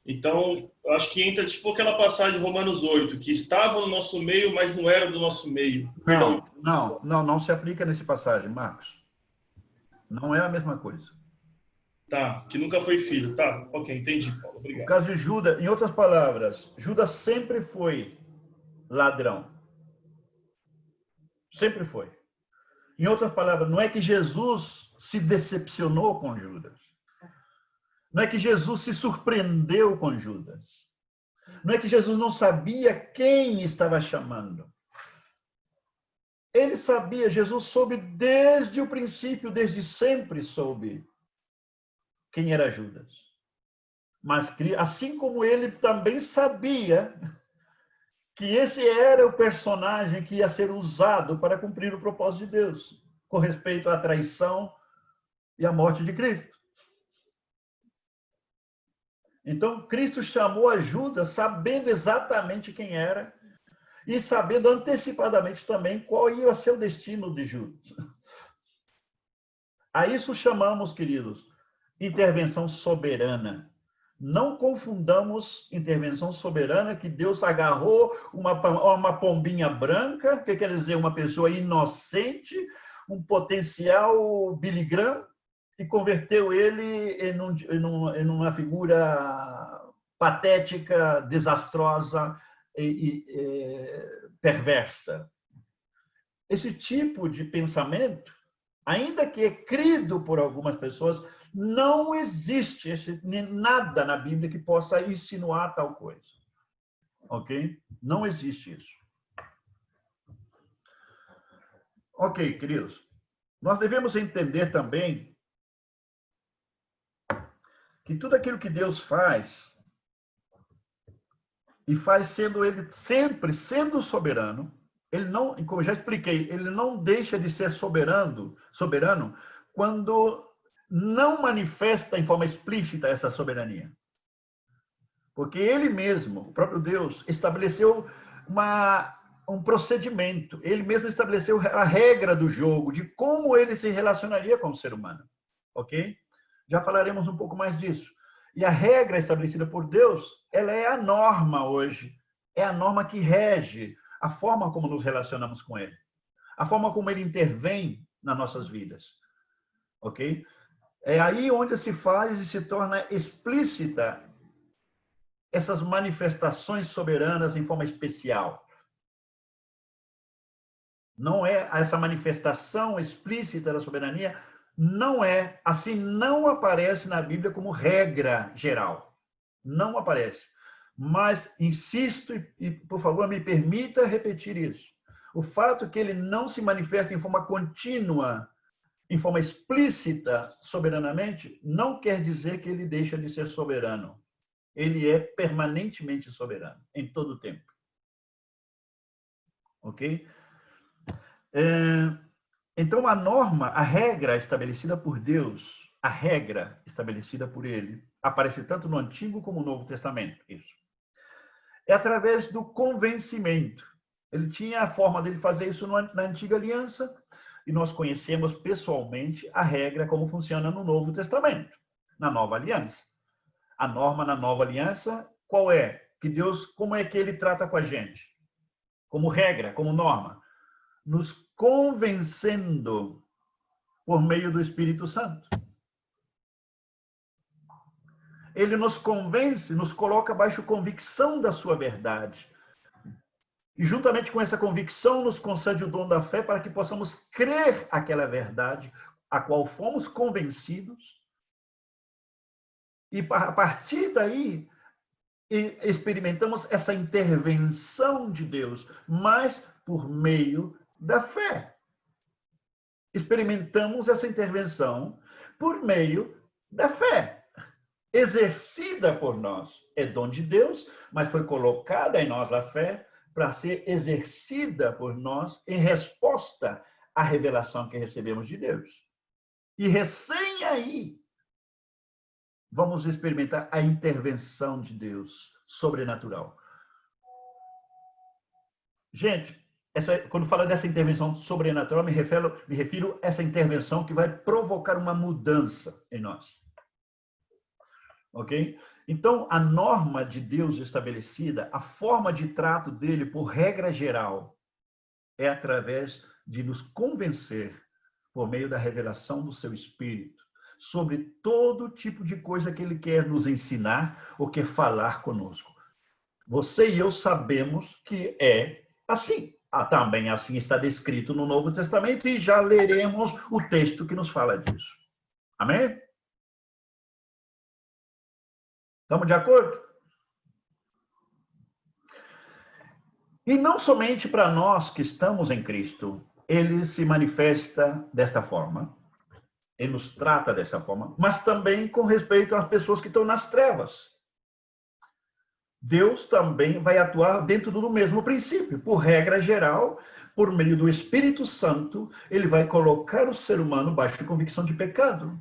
Então, eu acho que entra tipo aquela passagem de Romanos 8, que estava no nosso meio, mas não era do nosso meio. Não se aplica nessa passagem, Marcos. Não é a mesma coisa. Tá, que nunca foi filho. Tá, ok, entendi, Paulo. No Obrigado. caso de Judas, em outras palavras, Judas sempre foi ladrão. Sempre foi. Em outras palavras, não é que Jesus se decepcionou com Judas. Não é que Jesus se surpreendeu com Judas. Não é que Jesus não sabia quem estava chamando. Ele sabia, Jesus soube desde o princípio, desde sempre soube quem era Judas. Mas, assim como ele também sabia que esse era o personagem que ia ser usado para cumprir o propósito de Deus, com respeito à traição e à morte de Cristo. Então, Cristo chamou a Judas sabendo exatamente quem era e sabendo antecipadamente também qual ia ser o destino de Judas. A isso chamamos, queridos, intervenção soberana. Não confundamos intervenção soberana, que Deus agarrou uma pombinha branca, que quer dizer uma pessoa inocente, um potencial Billy Graham, e converteu ele em uma figura patética, desastrosa e perversa. Esse tipo de pensamento, ainda que é crido por algumas pessoas, não existe nada na Bíblia que possa insinuar tal coisa. Ok? Não existe isso. Ok, queridos. Nós devemos entender também que tudo aquilo que Deus faz, e faz sendo ele sempre sendo soberano, ele não, como já expliquei, ele não deixa de ser soberano quando não manifesta em forma explícita essa soberania. Porque ele mesmo, o próprio Deus, estabeleceu um procedimento. Ele mesmo estabeleceu a regra do jogo, de como ele se relacionaria com o ser humano. Ok? Já falaremos um pouco mais disso. E a regra estabelecida por Deus, ela é a norma hoje. É a norma que rege a forma como nos relacionamos com ele. A forma como ele intervém nas nossas vidas. Ok? É aí onde se faz e se torna explícita essas manifestações soberanas em forma especial. Não é essa manifestação explícita da soberania, não é, assim, não aparece na Bíblia como regra geral. Não aparece. Mas insisto e por favor, me permita repetir isso. O fato que ele não se manifesta em forma contínua, em forma explícita, soberanamente, não quer dizer que ele deixa de ser soberano. Ele é permanentemente soberano, em todo o tempo. Ok? Então, a norma, a regra estabelecida por Deus, a regra estabelecida por ele, aparece tanto no Antigo como no Novo Testamento. Isso. É através do convencimento. Ele tinha a forma dele fazer isso na Antiga Aliança, e nós conhecemos pessoalmente a regra como funciona no Novo Testamento, na Nova Aliança. A norma na Nova Aliança, qual é? Que Deus, como é que ele trata com a gente? Como regra, como norma? Nos convencendo por meio do Espírito Santo. Ele nos convence, nos coloca abaixo convicção da sua verdade. E juntamente com essa convicção nos concede o dom da fé para que possamos crer aquela verdade a qual fomos convencidos. E a partir daí experimentamos essa intervenção de Deus, mas por meio da fé. Experimentamos essa intervenção por meio da fé, exercida por nós. É dom de Deus, mas foi colocada em nós a fé para ser exercida por nós em resposta à revelação que recebemos de Deus. E recém aí, vamos experimentar a intervenção de Deus sobrenatural. Gente, quando falo dessa intervenção sobrenatural, me refiro a essa intervenção que vai provocar uma mudança em nós. Ok? Então, a norma de Deus estabelecida, a forma de trato dele, por regra geral, é através de nos convencer, por meio da revelação do seu Espírito, sobre todo tipo de coisa que ele quer nos ensinar ou quer falar conosco. Você e eu sabemos que é assim. Também assim está descrito no Novo Testamento e já leremos o texto que nos fala disso. Amém? Estamos de acordo? E não somente para nós que estamos em Cristo, ele se manifesta desta forma, ele nos trata dessa forma, mas também com respeito às pessoas que estão nas trevas. Deus também vai atuar dentro do mesmo princípio. Por regra geral, por meio do Espírito Santo, ele vai colocar o ser humano baixo de convicção de pecado.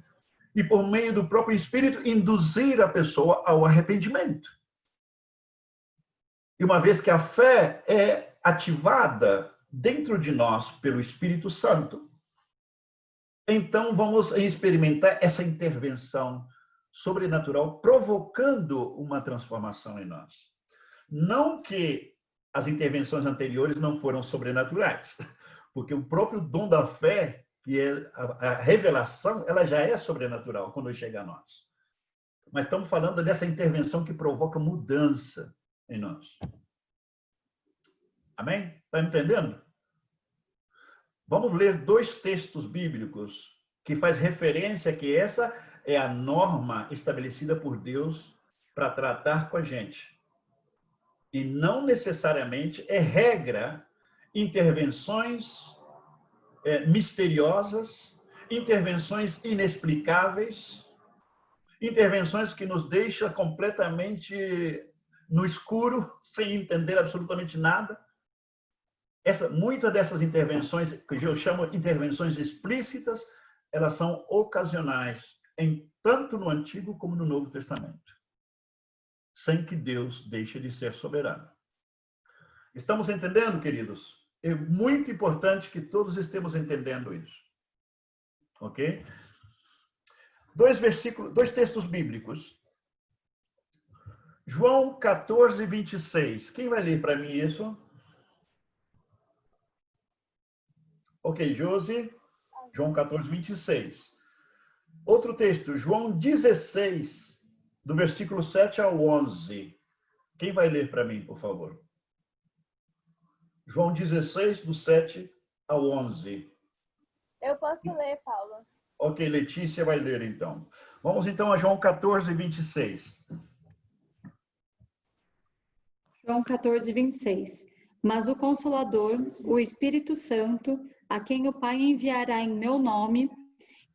E por meio do próprio Espírito, induzir a pessoa ao arrependimento. E uma vez que a fé é ativada dentro de nós pelo Espírito Santo, então vamos experimentar essa intervenção sobrenatural, provocando uma transformação em nós. Não que as intervenções anteriores não foram sobrenaturais, porque o próprio dom da fé, que é a revelação, ela já é sobrenatural quando chega a nós. Mas estamos falando dessa intervenção que provoca mudança em nós. Amém? Está entendendo? Vamos ler 2 textos bíblicos que faz referência que essa é a norma estabelecida por Deus para tratar com a gente. E não necessariamente é regra intervenções misteriosas, intervenções inexplicáveis, intervenções que nos deixam completamente no escuro, sem entender absolutamente nada. Muitas dessas intervenções, que eu chamo de intervenções explícitas, elas são ocasionais, tanto no Antigo como no Novo Testamento. sem que Deus deixe de ser soberano. Estamos entendendo, queridos? É muito importante que todos estejamos entendendo isso. Ok? Dois textos bíblicos. João 14, 26. Quem vai ler para mim isso? Ok, Josi. João 14, 26. Outro texto, João 16, do versículo 7 ao 11. Quem vai ler para mim, por favor? João 16, do 7 ao 11. Eu posso ler, Paulo. Ok, Letícia vai ler então. Vamos então a João 14, 26. João 14, 26. Mas o Consolador, o Espírito Santo, a quem o Pai enviará em meu nome,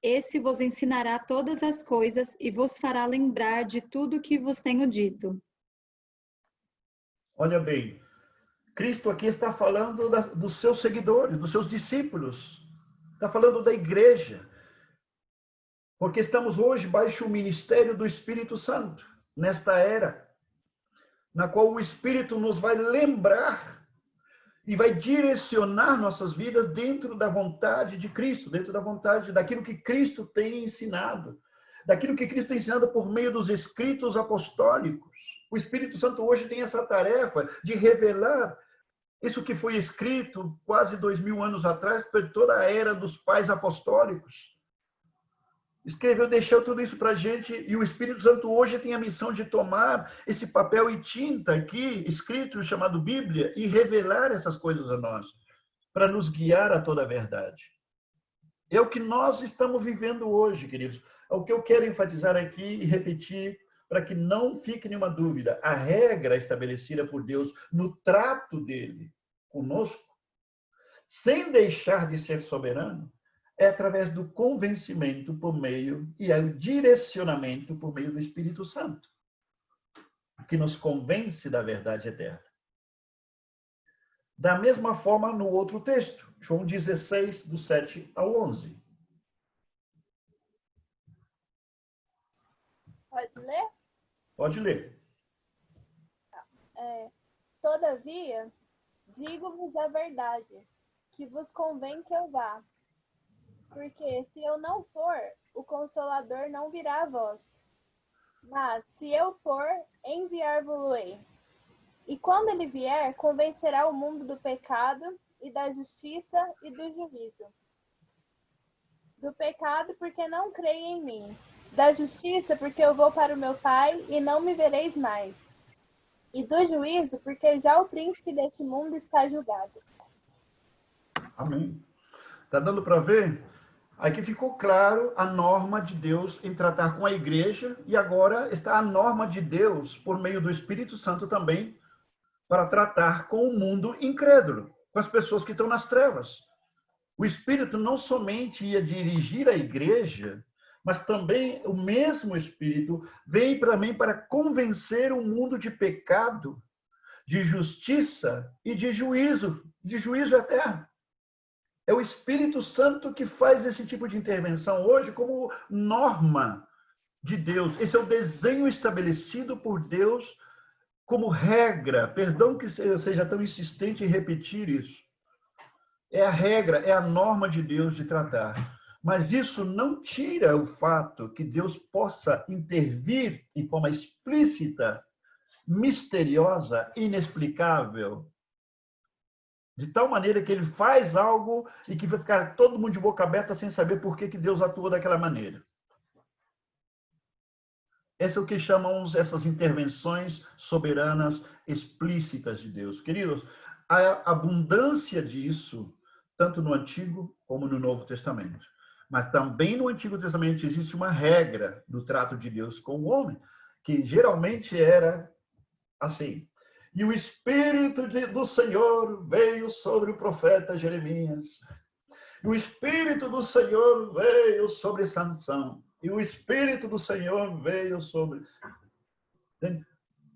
esse vos ensinará todas as coisas e vos fará lembrar de tudo que vos tenho dito. Olha bem, Cristo aqui está falando dos seus seguidores, dos seus discípulos. Está falando da igreja. Porque estamos hoje baixo o ministério do Espírito Santo, nesta era, na qual o Espírito nos vai lembrar e vai direcionar nossas vidas dentro da vontade de Cristo, dentro da vontade daquilo que Cristo tem ensinado, daquilo que Cristo tem ensinado por meio dos escritos apostólicos. O Espírito Santo hoje tem essa tarefa de revelar isso que foi escrito quase 2000 anos atrás por toda a era dos pais apostólicos. Escreveu, deixou tudo isso para a gente, e o Espírito Santo hoje tem a missão de tomar esse papel e tinta aqui, escrito, chamado Bíblia, e revelar essas coisas a nós, para nos guiar a toda a verdade. É o que nós estamos vivendo hoje, queridos. É o que eu quero enfatizar aqui e repetir, para que não fique nenhuma dúvida. A regra estabelecida por Deus no trato dele conosco, sem deixar de ser soberano, é através do convencimento por meio e o direcionamento por meio do Espírito Santo, que nos convence da verdade eterna. Da mesma forma, no outro texto, João 16, do 7 ao 11. Pode ler? Pode ler. Todavia, digo-vos a verdade, que vos convém que eu vá. Porque se eu não for, o Consolador não virá a vós. Mas, se eu for, enviar-vos-ei. E quando ele vier, convencerá o mundo do pecado e da justiça e do juízo. Do pecado, porque não creem em mim. Da justiça, porque eu vou para o meu Pai e não me vereis mais. E do juízo, porque já o príncipe deste mundo está julgado. Amém. Está dando para ver? Aqui ficou claro a norma de Deus em tratar com a igreja, e agora está a norma de Deus, por meio do Espírito Santo também, para tratar com o mundo incrédulo, com as pessoas que estão nas trevas. O Espírito não somente ia dirigir a igreja, mas também o mesmo Espírito vem também para convencer o mundo de pecado, de justiça e de juízo eterno. É o Espírito Santo que faz esse tipo de intervenção hoje como norma de Deus. Esse é o desenho estabelecido por Deus como regra. Perdão que eu seja tão insistente em repetir isso. É a regra, é a norma de Deus de tratar. Mas isso não tira o fato que Deus possa intervir em forma explícita, misteriosa, inexplicável, de tal maneira que ele faz algo e que vai ficar todo mundo de boca aberta sem saber por que Deus atuou daquela maneira. Esse é o que chamamos essas intervenções soberanas explícitas de Deus. Queridos, a abundância disso, tanto no Antigo como no Novo Testamento. Mas também no Antigo Testamento existe uma regra do trato de Deus com o homem, que geralmente era assim. E o Espírito do Senhor veio sobre o profeta Jeremias. E o Espírito do Senhor veio sobre Sansão. E o Espírito do Senhor veio sobre...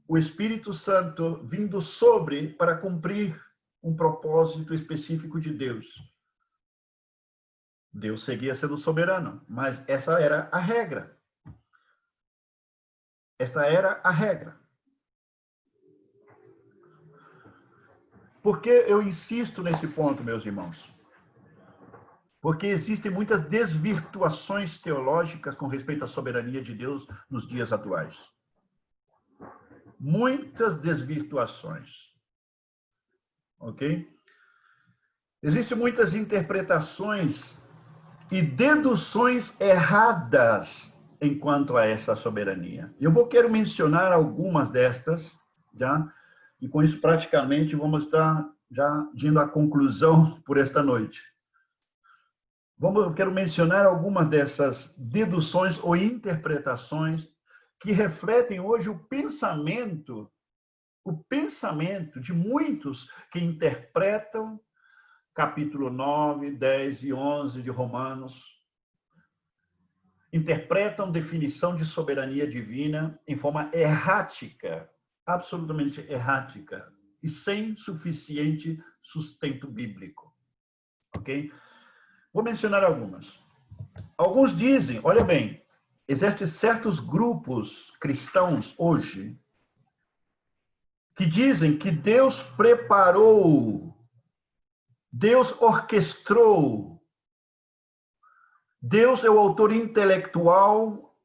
O Espírito Santo vindo sobre para cumprir um propósito específico de Deus. Deus seguia sendo soberano, mas essa era a regra. Esta era a regra. Por que eu insisto nesse ponto, meus irmãos? Porque existem muitas desvirtuações teológicas com respeito à soberania de Deus nos dias atuais. Muitas desvirtuações. Ok? Existem muitas interpretações e deduções erradas enquanto a essa soberania. Eu quero mencionar algumas destas, já, e com isso praticamente vamos estar já indo à conclusão por esta noite. Quero mencionar algumas dessas deduções ou interpretações que refletem hoje o pensamento de muitos que interpretam capítulo 9, 10 e 11 de Romanos, interpretam definição de soberania divina em forma errática, absolutamente errática, e sem suficiente sustento bíblico. Ok? Vou mencionar algumas. Alguns dizem, olha bem, existem certos grupos cristãos hoje que dizem que Deus preparou, Deus orquestrou, Deus é o autor intelectual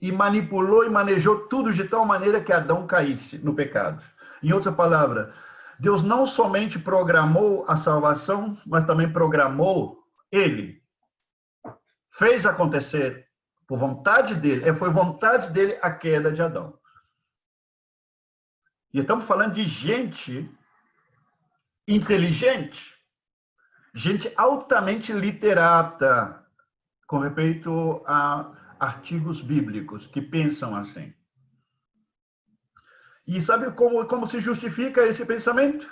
e manipulou e manejou tudo de tal maneira que Adão caísse no pecado. Em outra palavra, Deus não somente programou a salvação, mas também programou ele. Fez acontecer por vontade dele. Foi vontade dele a queda de Adão. E estamos falando de gente inteligente, gente altamente literata, com respeito a artigos bíblicos, que pensam assim. E sabe como se justifica esse pensamento?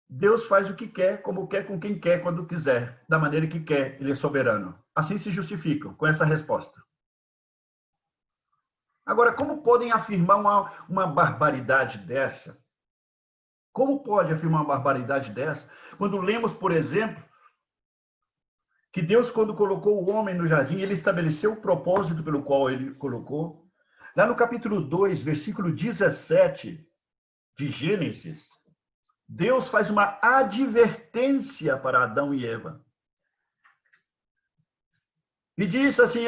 Deus faz o que quer, como quer, com quem quer, quando quiser, da maneira que quer. Ele é soberano. Assim se justificam, com essa resposta. Agora, como podem afirmar uma barbaridade dessa? Como pode afirmar uma barbaridade dessa quando lemos, por exemplo, que Deus, quando colocou o homem no jardim, ele estabeleceu o propósito pelo qual ele colocou? Lá no capítulo 2, versículo 17 de Gênesis, Deus faz uma advertência para Adão e Eva. E diz assim,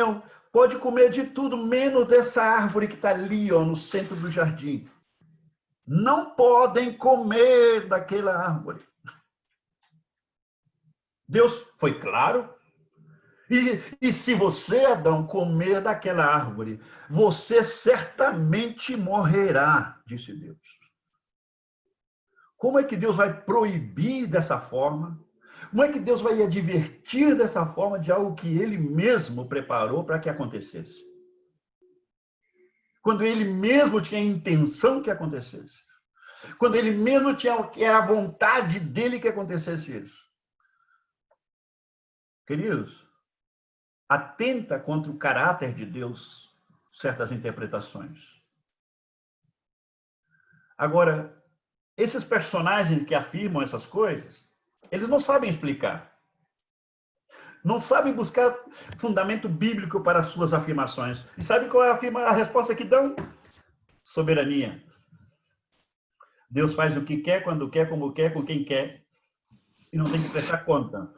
pode comer de tudo, menos dessa árvore que está ali, no centro do jardim. Não podem comer daquela árvore. Deus foi claro. E se você, Adão, comer daquela árvore, você certamente morrerá, disse Deus. Como é que Deus vai proibir dessa forma? Como é que Deus vai advertir dessa forma de algo que ele mesmo preparou para que acontecesse? Quando ele mesmo tinha a intenção que acontecesse. Quando ele mesmo era a vontade dele que acontecesse isso. Queridos, atenta contra o caráter de Deus certas interpretações. Agora, esses personagens que afirmam essas coisas, eles não sabem explicar. Não sabem buscar fundamento bíblico para as suas afirmações. E sabe qual é a resposta que dão? Soberania. Deus faz o que quer, quando quer, como quer, com quem quer. E não tem que prestar conta.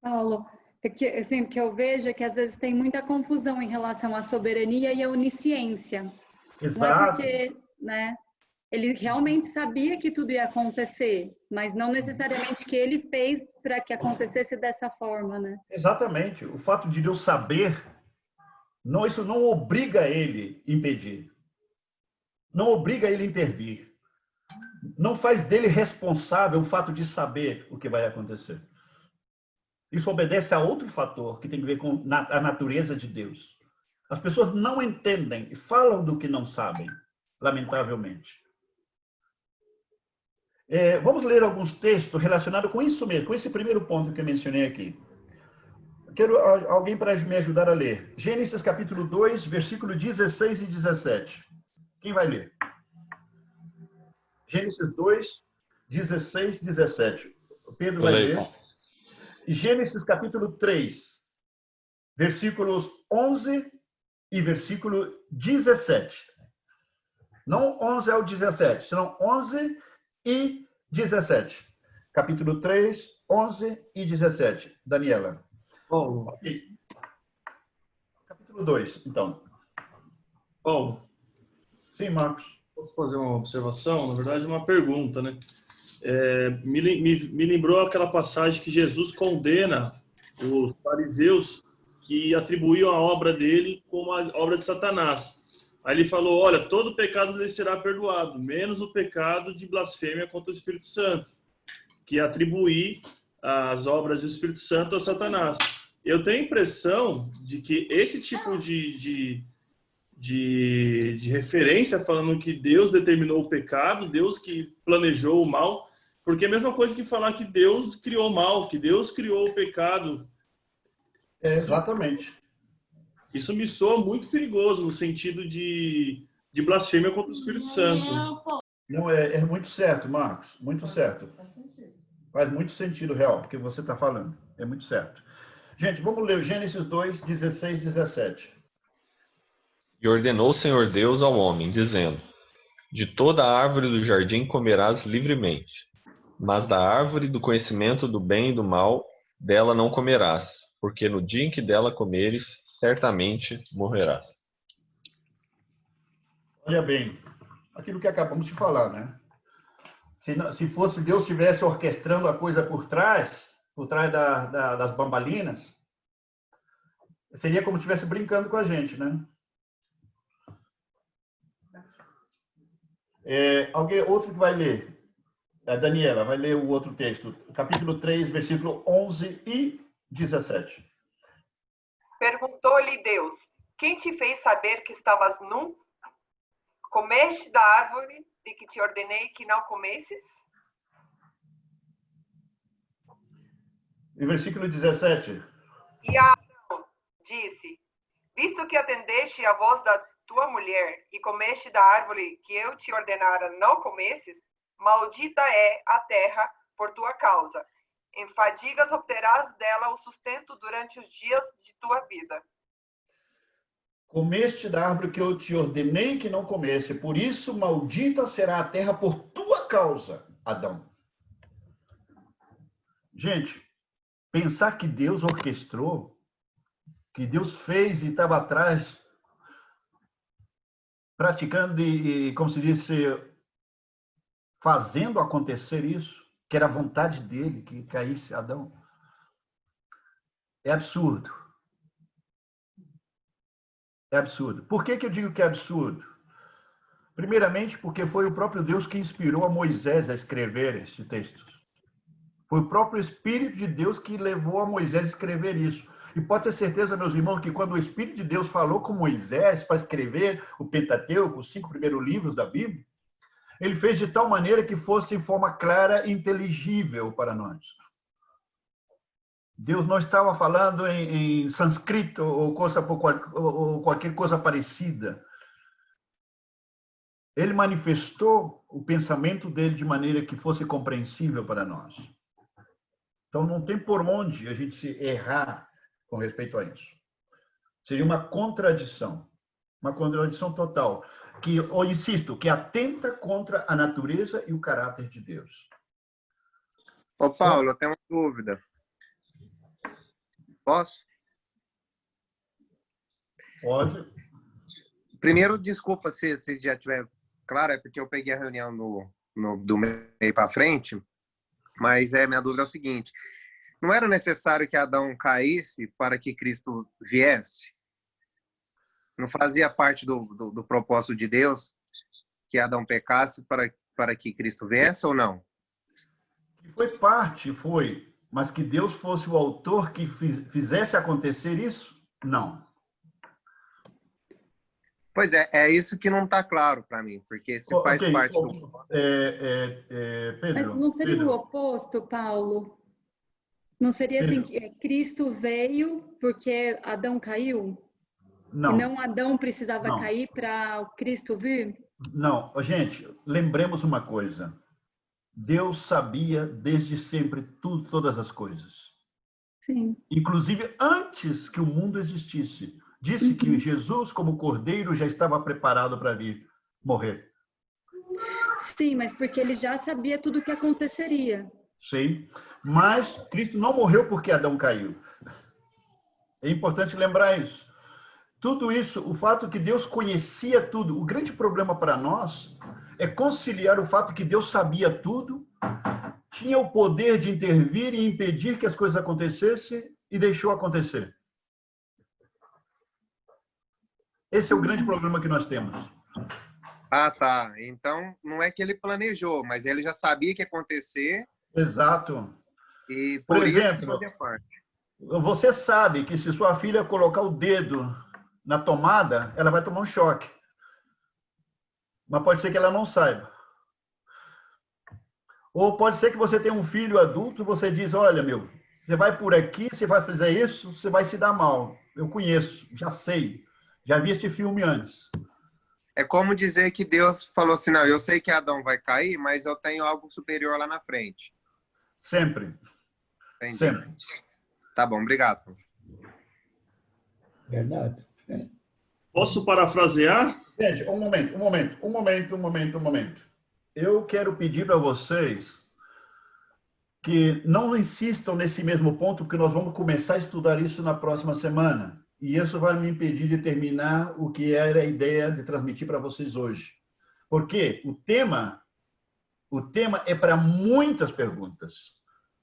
Paulo, o que eu vejo é que às vezes tem muita confusão em relação à soberania e à onisciência. Exato. Não é porque, ele realmente sabia que tudo ia acontecer, mas não necessariamente que ele fez para que acontecesse dessa forma, né? Exatamente. O fato de Deus saber, isso não obriga ele a impedir. Não obriga ele a intervir. Não faz dele responsável o fato de saber o que vai acontecer. Isso obedece a outro fator que tem a ver com a natureza de Deus. As pessoas não entendem e falam do que não sabem, lamentavelmente. Vamos ler alguns textos relacionados com isso mesmo, com esse primeiro ponto que eu mencionei aqui. Quero alguém para me ajudar a ler. Gênesis capítulo 2, versículo 16 e 17. Quem vai ler? Gênesis 2, 16 e 17. O Pedro vai ler. Gênesis capítulo 3, versículos 11 e versículo 17. Não 11 ao 17, senão 11 e 17. Capítulo 3, 11 e 17. Daniela. Paulo, Ok. Capítulo 2, então. Paulo, Sim, Marcos. posso fazer uma observação? Na verdade, uma pergunta, né? Me lembrou aquela passagem que Jesus condena os fariseus que atribuíam a obra dele como a obra de Satanás. Aí ele falou, olha, todo pecado lhe será perdoado, menos o pecado de blasfêmia contra o Espírito Santo, que é atribuir as obras do Espírito Santo a Satanás. Eu tenho a impressão de que esse tipo de referência falando que Deus determinou o pecado, Deus que planejou o mal, porque é a mesma coisa que falar que Deus criou o mal, que Deus criou o pecado. Exatamente. Isso me soa muito perigoso no sentido de blasfêmia contra o Espírito Santo. Não, é muito certo, Marcos. Muito certo. Faz muito sentido, real, porque você está falando. É muito certo. Gente, vamos ler Gênesis 2, 16, 17. E ordenou o Senhor Deus ao homem, dizendo: De toda a árvore do jardim comerás livremente, mas da árvore do conhecimento do bem e do mal, dela não comerás, porque no dia em que dela comeres, certamente morrerás. Olha bem, aquilo que acabamos de falar, né? Se fosse Deus estivesse orquestrando a coisa por trás das bambalinas, seria como se estivesse brincando com a gente, né? Outro que vai ler? A Daniela vai ler o outro texto, capítulo 3, versículo 11 e 17. Perguntou-lhe Deus: Quem te fez saber que estavas nu? Comeste da árvore de que te ordenei que não comesses? E versículo 17. E Adão disse: Visto que atendeste à voz da tua mulher e comeste da árvore que eu te ordenara não comesses, maldita é a terra por tua causa. Em fadigas obterás dela o sustento durante os dias de tua vida. Comeste da árvore que eu te ordenei que não comesse, por isso maldita será a terra por tua causa, Adão. Gente, pensar que Deus orquestrou, que Deus fez e estava atrás, praticando e, como se disse, fazendo acontecer isso, que era a vontade dele que caísse Adão, é absurdo. É absurdo. Por que eu digo que é absurdo? Primeiramente, porque foi o próprio Deus que inspirou a Moisés a escrever este texto. Foi o próprio Espírito de Deus que levou a Moisés a escrever isso. E pode ter certeza, meus irmãos, que quando o Espírito de Deus falou com Moisés para escrever o Pentateuco, os 5 primeiros livros da Bíblia, ele fez de tal maneira que fosse em forma clara e inteligível para nós. Deus não estava falando em sânscrito ou qualquer coisa parecida. Ele manifestou o pensamento dele de maneira que fosse compreensível para nós. Então, não tem por onde a gente se errar com respeito a isso. Seria uma contradição total, que, eu insisto, que atenta contra a natureza e o caráter de Deus. Ô, Paulo, eu tenho uma dúvida. Posso? Pode. Primeiro, desculpa se já estiver claro, é porque eu peguei a reunião do meio para frente, mas minha dúvida é o seguinte: não era necessário que Adão caísse para que Cristo viesse? Não fazia parte do propósito de Deus que Adão pecasse para que Cristo viesse ou não? Foi parte, foi. Mas que Deus fosse o autor que fizesse acontecer isso? Não. Pois é isso que não está claro para mim, porque se faz parte do... Pedro, mas não seria Pedro. o oposto, Paulo? Não seria assim que Cristo veio porque Adão caiu? Não. E não Adão precisava Não. cair para o Cristo vir? Não. Gente, lembremos uma coisa. Deus sabia desde sempre tudo, todas as coisas. Sim. Inclusive antes que o mundo existisse. Disse que Jesus, como cordeiro, já estava preparado para vir morrer Sim, mas porque ele já sabia tudo o que aconteceria. Sim, mas Cristo não morreu porque Adão caiu. É importante lembrar isso. Tudo isso, o fato que Deus conhecia tudo, o grande problema para nós é conciliar o fato que Deus sabia tudo, tinha o poder de intervir e impedir que as coisas acontecessem e deixou acontecer. Esse é o grande problema que nós temos. Ah, tá. Então, não é que ele planejou, mas ele já sabia que ia acontecer. Exato. E Por por isso que exemplo, fazia parte. você sabe que se sua filha colocar o dedo na tomada, ela vai tomar um choque. Mas pode ser que ela não saiba. Ou pode ser que você tenha um filho adulto e você diz, olha, meu, você vai por aqui, você vai fazer isso, você vai se dar mal. Eu conheço, já sei. Já vi este filme antes. É como dizer que Deus falou assim, não, eu sei que Adão vai cair, mas eu tenho algo superior lá na frente. Sempre. Entendi. Sempre. Tá bom, obrigado. Verdade. Posso parafrasear? Gente, um momento. Eu quero pedir para vocês que não insistam nesse mesmo ponto, porque nós vamos começar a estudar isso na próxima semana. E isso vai me impedir de terminar o que era a ideia de transmitir para vocês hoje. Porque o tema é para muitas perguntas.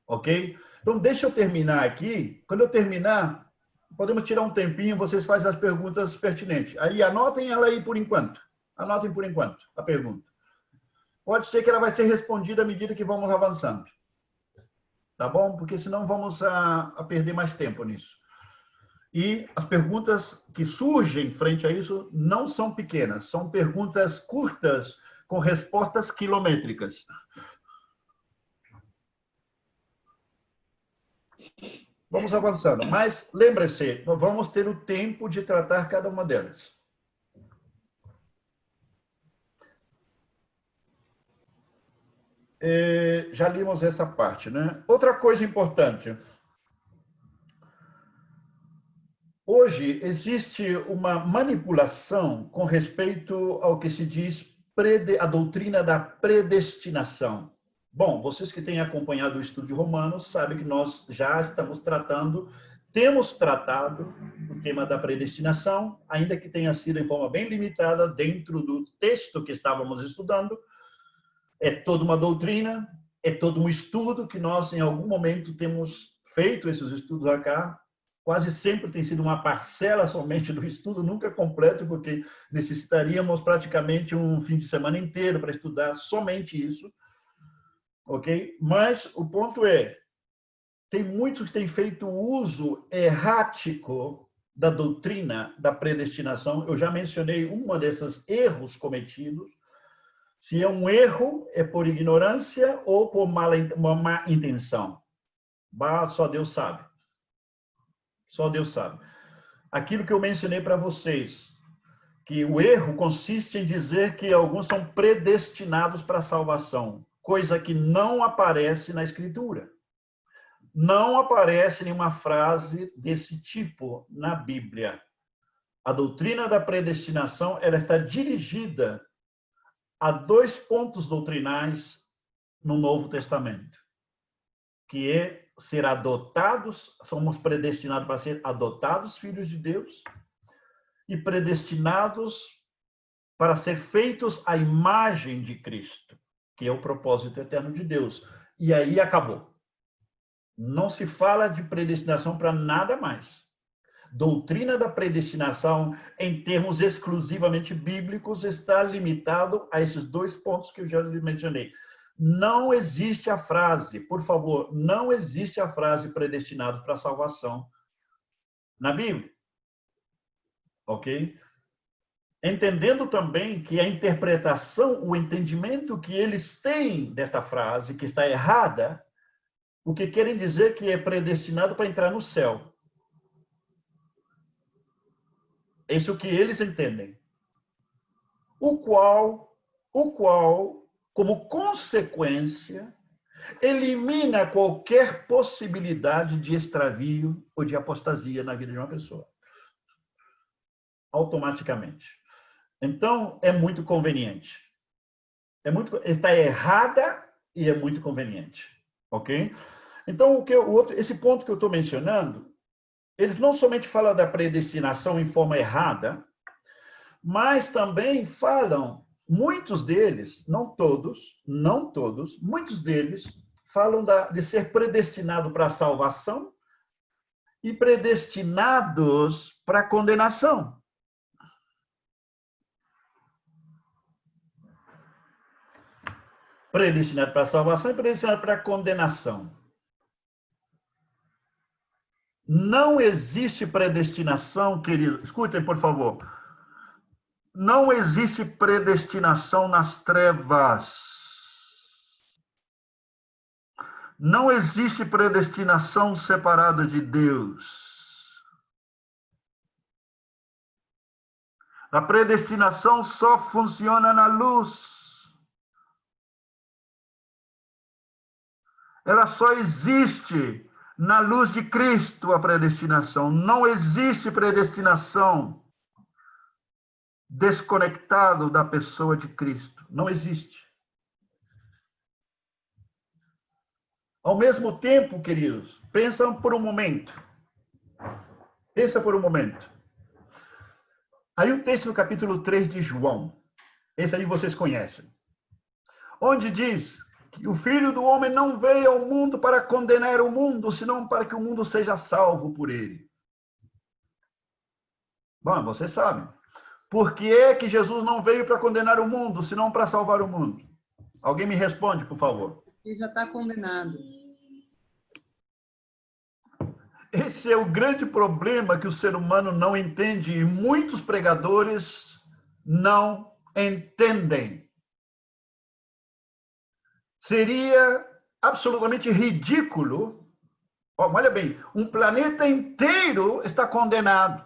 Ok? Então, deixa eu terminar aqui. Quando eu terminar, podemos tirar um tempinho, vocês fazem as perguntas pertinentes. Aí anotem ela aí por enquanto. Anotem por enquanto a pergunta. Pode ser que ela vai ser respondida à medida que vamos avançando. Tá bom? Porque senão vamos a perder mais tempo nisso. E as perguntas que surgem frente a isso não são pequenas, são perguntas curtas com respostas quilométricas. Vamos avançando, mas lembre-se, nós vamos ter o tempo de tratar cada uma delas. Já limos essa parte, né? Outra coisa importante. Hoje existe uma manipulação com respeito ao que se diz a doutrina da predestinação. Bom, vocês que têm acompanhado o estudo de Romanos sabem que nós já temos tratado o tema da predestinação, ainda que tenha sido em forma bem limitada dentro do texto que estávamos estudando. É toda uma doutrina, é todo um estudo que nós, em algum momento, temos feito esses estudos acá. Quase sempre tem sido uma parcela somente do estudo, nunca completo, porque necessitaríamos praticamente um fim de semana inteiro para estudar somente isso. Ok? Mas o ponto é, tem muitos que têm feito uso errático da doutrina da predestinação. Eu já mencionei uma desses erros cometidos. Se é um erro, é por ignorância ou por uma má intenção. Só Deus sabe. Só Deus sabe. Aquilo que eu mencionei para vocês, que o erro consiste em dizer que alguns são predestinados para a salvação, coisa que não aparece na Escritura. Não aparece nenhuma frase desse tipo na Bíblia. A doutrina da predestinação, ela está dirigida a 2 pontos doutrinais no Novo Testamento, que é ser adotados, somos predestinados para ser adotados filhos de Deus e predestinados para ser feitos à imagem de Cristo, que é o propósito eterno de Deus. E aí acabou. Não se fala de predestinação para nada mais. Doutrina da predestinação, em termos exclusivamente bíblicos, está limitado a esses 2 pontos que eu já lhe mencionei. Não existe a frase, por favor, não existe a frase predestinado para a salvação na Bíblia. Ok? Entendendo também que a interpretação, o entendimento que eles têm desta frase, que está errada, o que querem dizer que é predestinado para entrar no céu. É isso que eles entendem. O qual, como consequência, elimina qualquer possibilidade de extravio ou de apostasia na vida de uma pessoa. Automaticamente. Então, é muito conveniente. está errada e é muito conveniente, ok? Então, esse ponto que eu estou mencionando, eles não somente falam da predestinação em forma errada, mas também falam, muitos deles, não todos, muitos deles falam de ser predestinado para a salvação e predestinados para a condenação. Predestinado para a salvação e predestinado para a condenação. Não existe predestinação, querido. Escutem, por favor. Não existe predestinação nas trevas. Não existe predestinação separada de Deus. A predestinação só funciona na luz. Ela só existe na luz de Cristo, a predestinação. Não existe predestinação desconectado da pessoa de Cristo. Não existe. Ao mesmo tempo, queridos, pensam por um momento. Pensa por um momento. Aí o texto no capítulo 3 de João. Esse aí vocês conhecem. Onde diz que o Filho do Homem não veio ao mundo para condenar o mundo, senão para que o mundo seja salvo por ele. Bom, vocês sabem. Por que é que Jesus não veio para condenar o mundo, senão para salvar o mundo? Alguém me responde, por favor. Ele já está condenado. Esse é o grande problema que o ser humano não entende e muitos pregadores não entendem. Seria absolutamente ridículo, olha bem, um planeta inteiro está condenado,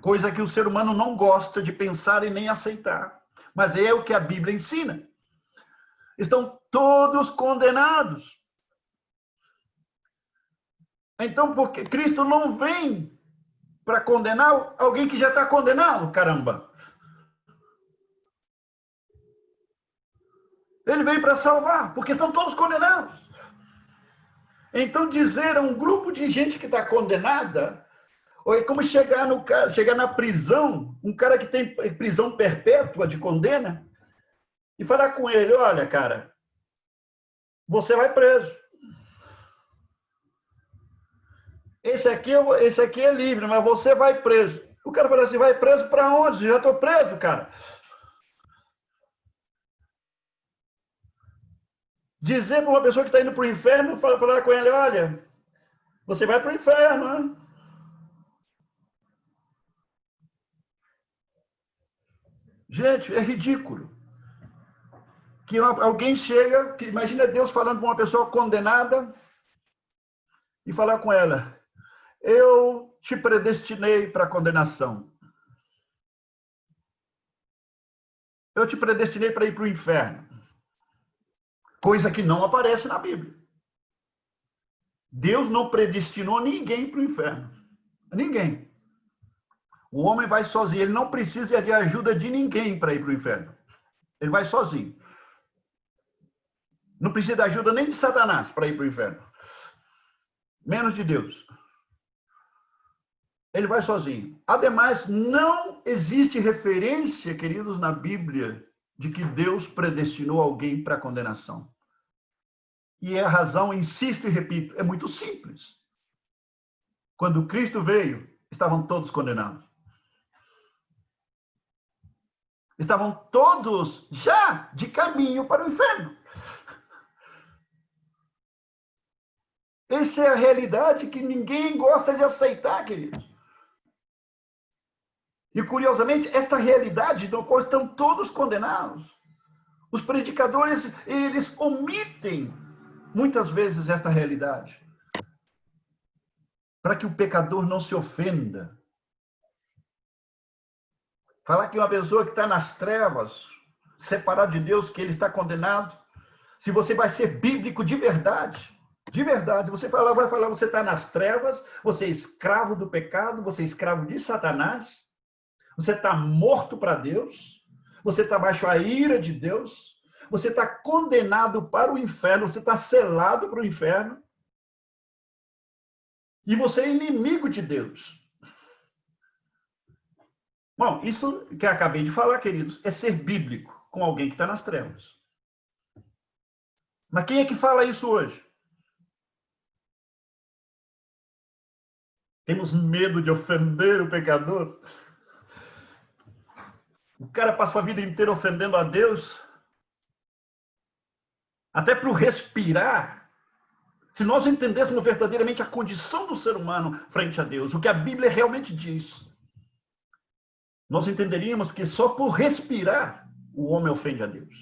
coisa que o ser humano não gosta de pensar e nem aceitar, mas é o que a Bíblia ensina. Estão todos condenados. Então, porque Cristo não vem para condenar alguém que já está condenado, caramba. Ele veio para salvar, porque estão todos condenados. Então, dizer a um grupo de gente que está condenada, ou é como chegar na prisão, um cara que tem prisão perpétua de condena, e falar com ele, olha, cara, você vai preso. Esse aqui é livre, mas você vai preso. O cara fala assim, vai preso para onde? Já estou preso, cara. Dizer para uma pessoa que está indo para o inferno, falar com ele, olha, você vai para o inferno, né? Gente, é ridículo. Que alguém chega, que imagina Deus falando para uma pessoa condenada e falar com ela, eu te predestinei para a condenação. Eu te predestinei para ir para o inferno. Coisa que não aparece na Bíblia. Deus não predestinou ninguém para o inferno. Ninguém. O homem vai sozinho. Ele não precisa de ajuda de ninguém para ir para o inferno. Ele vai sozinho. Não precisa de ajuda nem de Satanás para ir para o inferno. Menos de Deus. Ele vai sozinho. Ademais, não existe referência, queridos, na Bíblia, de que Deus predestinou alguém para a condenação. E a razão, insisto e repito, é muito simples. Quando Cristo veio, estavam todos condenados. Estavam todos já de caminho para o inferno. Essa é a realidade que ninguém gosta de aceitar, queridos. E, curiosamente, esta realidade na qual estão todos condenados, os predicadores, eles omitem muitas vezes esta realidade, para que o pecador não se ofenda. Falar que uma pessoa que está nas trevas, separado de Deus, que ele está condenado, se você vai ser bíblico de verdade, você vai falar, você está nas trevas, você é escravo do pecado, você é escravo de Satanás, você está morto para Deus, você está baixo a ira de Deus, você está condenado para o inferno, você está selado para o inferno, e você é inimigo de Deus. Bom, isso que eu acabei de falar, queridos, é ser bíblico com alguém que está nas trevas. Mas quem é que fala isso hoje? Temos medo de ofender o pecador? O cara passa a vida inteira ofendendo a Deus? Até para o respirar. Se nós entendêssemos verdadeiramente a condição do ser humano frente a Deus, o que a Bíblia realmente diz, nós entenderíamos que só por respirar o homem ofende a Deus.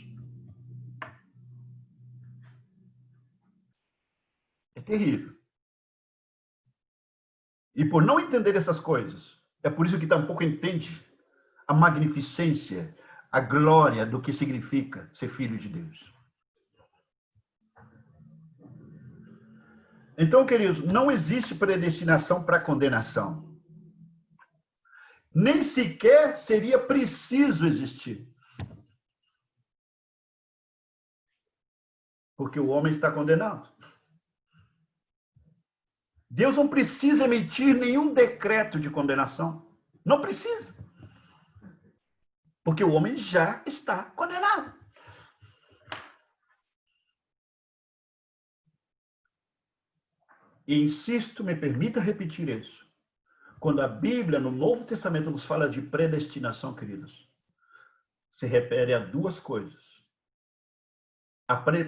É terrível. E por não entender essas coisas, é por isso que tampouco entende a magnificência, a glória do que significa ser filho de Deus. Então, queridos, não existe predestinação para condenação. Nem sequer seria preciso existir. Porque o homem está condenado. Deus não precisa emitir nenhum decreto de condenação. Não precisa. Porque o homem já está condenado. E insisto, me permita repetir isso. Quando a Bíblia, no Novo Testamento, nos fala de predestinação, queridos, se refere a duas coisas.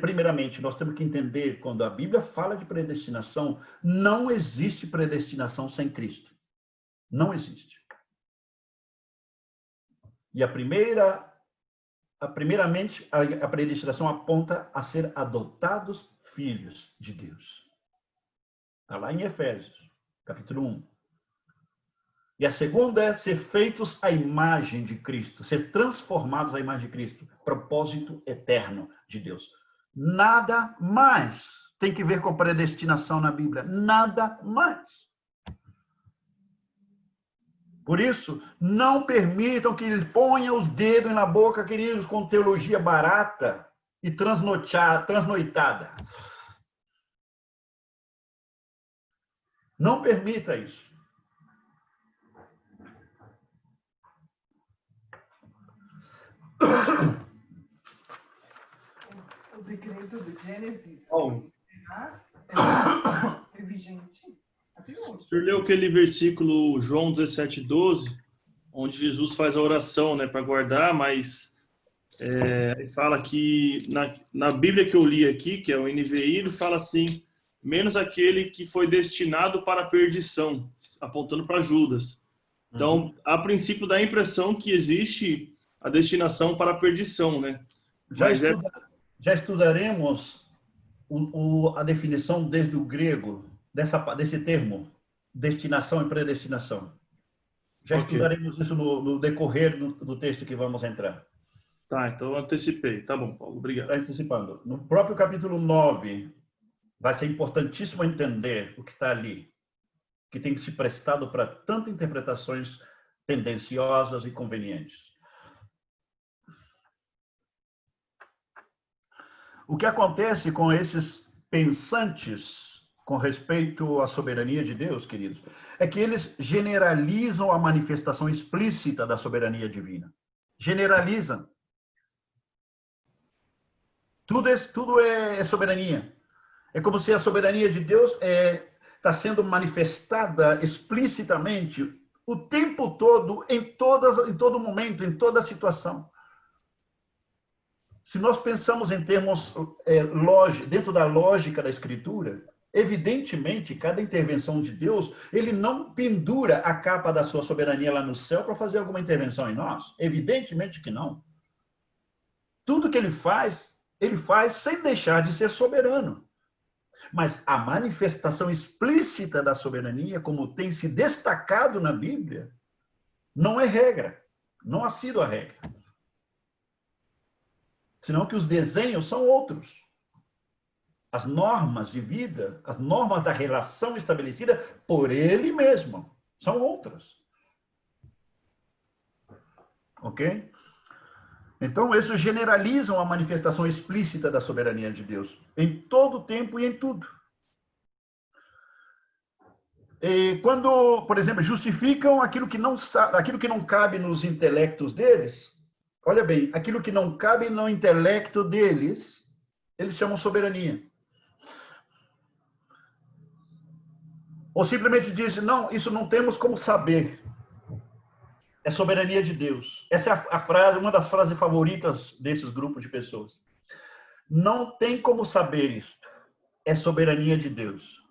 Primeiramente, nós temos que entender, quando a Bíblia fala de predestinação, não existe predestinação sem Cristo. Não existe. E primeiramente, a predestinação aponta a ser adotados filhos de Deus. Está lá em Efésios, capítulo 1. E a segunda é ser feitos à imagem de Cristo, ser transformados à imagem de Cristo, propósito eterno de Deus. Nada mais tem que ver com predestinação na Bíblia, nada mais. Por isso, não permitam que eles ponham os dedos na boca, queridos, com teologia barata e transnoitada. Não permita isso. O decreto de Gênesis é vigente. O senhor leu aquele versículo João 17:12, onde Jesus faz a oração, né, para guardar, mas ele fala que na Bíblia que eu li aqui, que é o NVI, ele fala assim: menos aquele que foi destinado para a perdição, apontando para Judas. Então, a princípio dá a impressão que existe a destinação para a perdição, né? Já estudaremos a definição desde o grego desse termo, destinação e predestinação. Já estudaremos isso no decorrer do texto que vamos entrar. Tá, então eu antecipei. Tá bom, Paulo, obrigado. Está antecipando. No próprio capítulo 9, vai ser importantíssimo entender o que está ali, que tem se prestado para tantas interpretações tendenciosas e convenientes. O que acontece com esses pensantes com respeito à soberania de Deus, queridos, é que eles generalizam a manifestação explícita da soberania divina. Generalizam. Tudo é soberania. É como se a soberania de Deus está sendo manifestada explicitamente o tempo todo, em todo momento, em toda situação. Se nós pensamos em termos dentro da lógica da Escritura, evidentemente, cada intervenção de Deus, ele não pendura a capa da sua soberania lá no céu para fazer alguma intervenção em nós. Evidentemente que não. Tudo que ele faz sem deixar de ser soberano. Mas a manifestação explícita da soberania, como tem se destacado na Bíblia, não é regra. Não ha sido a regra. Senão que os desenhos são outros. As normas de vida, as normas da relação estabelecida por ele mesmo, são outras. Ok? Então, esses generalizam a manifestação explícita da soberania de Deus, em todo tempo e em tudo. E quando, por exemplo, justificam aquilo que não cabe nos intelectos deles, olha bem, aquilo que não cabe no intelecto deles, eles chamam soberania. Ou simplesmente dizem, não, isso não temos como saber. É soberania de Deus. Essa é a frase, uma das frases favoritas desses grupos de pessoas. Não tem como saber isto. É soberania de Deus.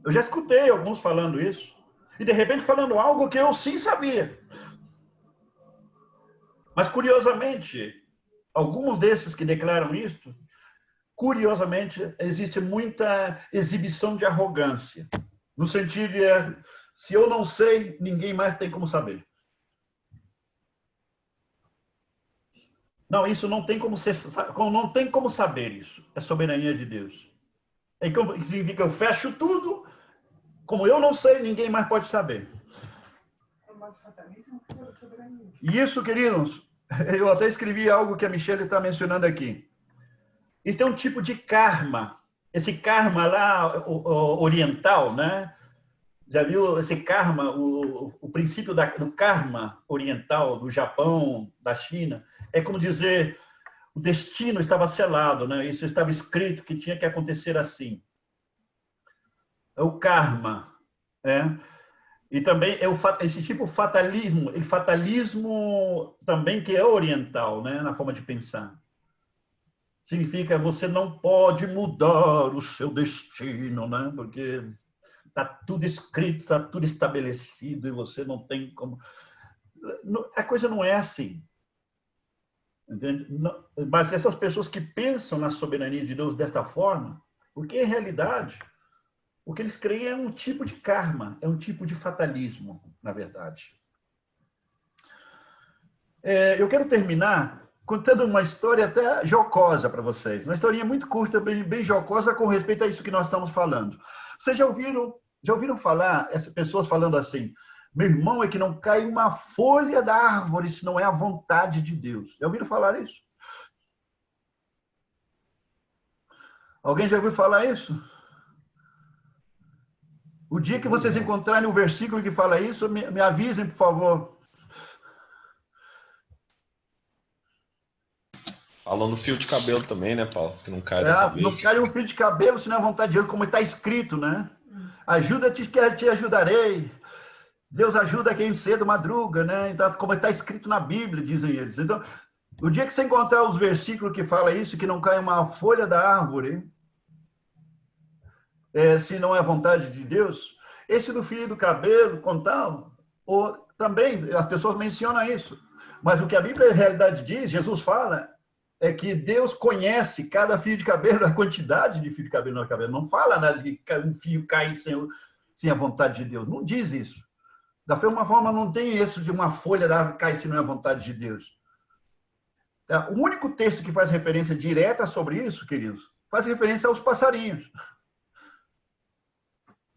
Eu já escutei alguns falando isso. E de repente falando algo que eu sim sabia. Mas curiosamente, alguns desses que declaram isto, curiosamente, existe muita exibição de arrogância. No sentido de, se eu não sei, ninguém mais tem como saber. Não, isso não tem como ser, não tem como saber isso. É soberania de Deus. Então, significa eu fecho tudo, como eu não sei, ninguém mais pode saber. E isso, queridos, eu até escrevi algo que a Michelle está mencionando aqui. Isso é um tipo de karma. Esse karma lá, oriental, né? Já viu esse karma, o princípio do karma oriental, do Japão, da China? É como dizer, o destino estava selado, né? Isso estava escrito que tinha que acontecer assim. É o karma, né? E também é esse tipo de fatalismo, e fatalismo também que é oriental, né? Na forma de pensar. Significa você não pode mudar o seu destino, né? Porque está tudo escrito, está tudo estabelecido e você não tem como... A coisa não é assim. Entende? Mas essas pessoas que pensam na soberania de Deus desta forma, porque em realidade o que eles creem é um tipo de karma, é um tipo de fatalismo, na verdade. Eu quero terminar contando uma história até jocosa para vocês. Uma historinha muito curta, bem jocosa com respeito a isso que nós estamos falando. Vocês já ouviram falar, essas pessoas falando assim, meu irmão, é que não cai uma folha da árvore se não é a vontade de Deus. Já ouviram falar isso? Alguém já ouviu falar isso? O dia que vocês encontrarem o versículo que fala isso, me avisem, por favor. Falando fio de cabelo também, né, Paulo? Que não cai da cabeça. Não cai um fio de cabelo se não é a vontade de Deus, como está escrito, né? Ajuda-te que te ajudarei. Deus ajuda quem cedo madruga, né? Então, como está escrito na Bíblia, dizem eles. Então, o dia que você encontrar os versículos que fala isso, que não cai uma folha da árvore, se não é a vontade de Deus, esse do fio do cabelo, tal, ou também as pessoas mencionam isso. Mas o que a Bíblia, em realidade, diz, Jesus fala, é que Deus conhece cada fio de cabelo, a quantidade de fio de cabelo na cabeça. Não fala nada de que um fio cai sem a vontade de Deus. Não diz isso. Da mesma forma, não tem isso de uma folha da árvore cair se não é a vontade de Deus. O único texto que faz referência direta sobre isso, queridos, faz referência aos passarinhos.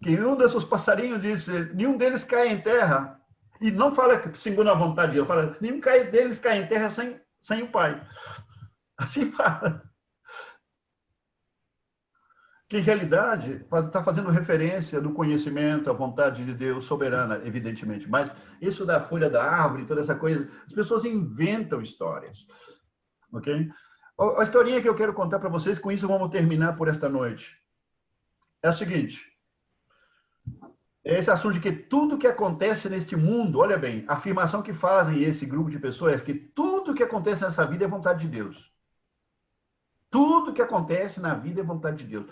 Que um desses passarinhos disse, nenhum deles cai em terra. E não fala que segundo a vontade de Deus, fala, nenhum deles cai em terra sem o Pai. Assim fala. Que em realidade está fazendo referência do conhecimento, à vontade de Deus soberana, evidentemente. Mas isso da folha da árvore, toda essa coisa, as pessoas inventam histórias. Ok? A historinha que eu quero contar para vocês, com isso vamos terminar por esta noite. É a seguinte. É esse assunto de que tudo que acontece neste mundo, olha bem, a afirmação que fazem esse grupo de pessoas é que tudo que acontece nessa vida é vontade de Deus. Tudo que acontece na vida é vontade de Deus.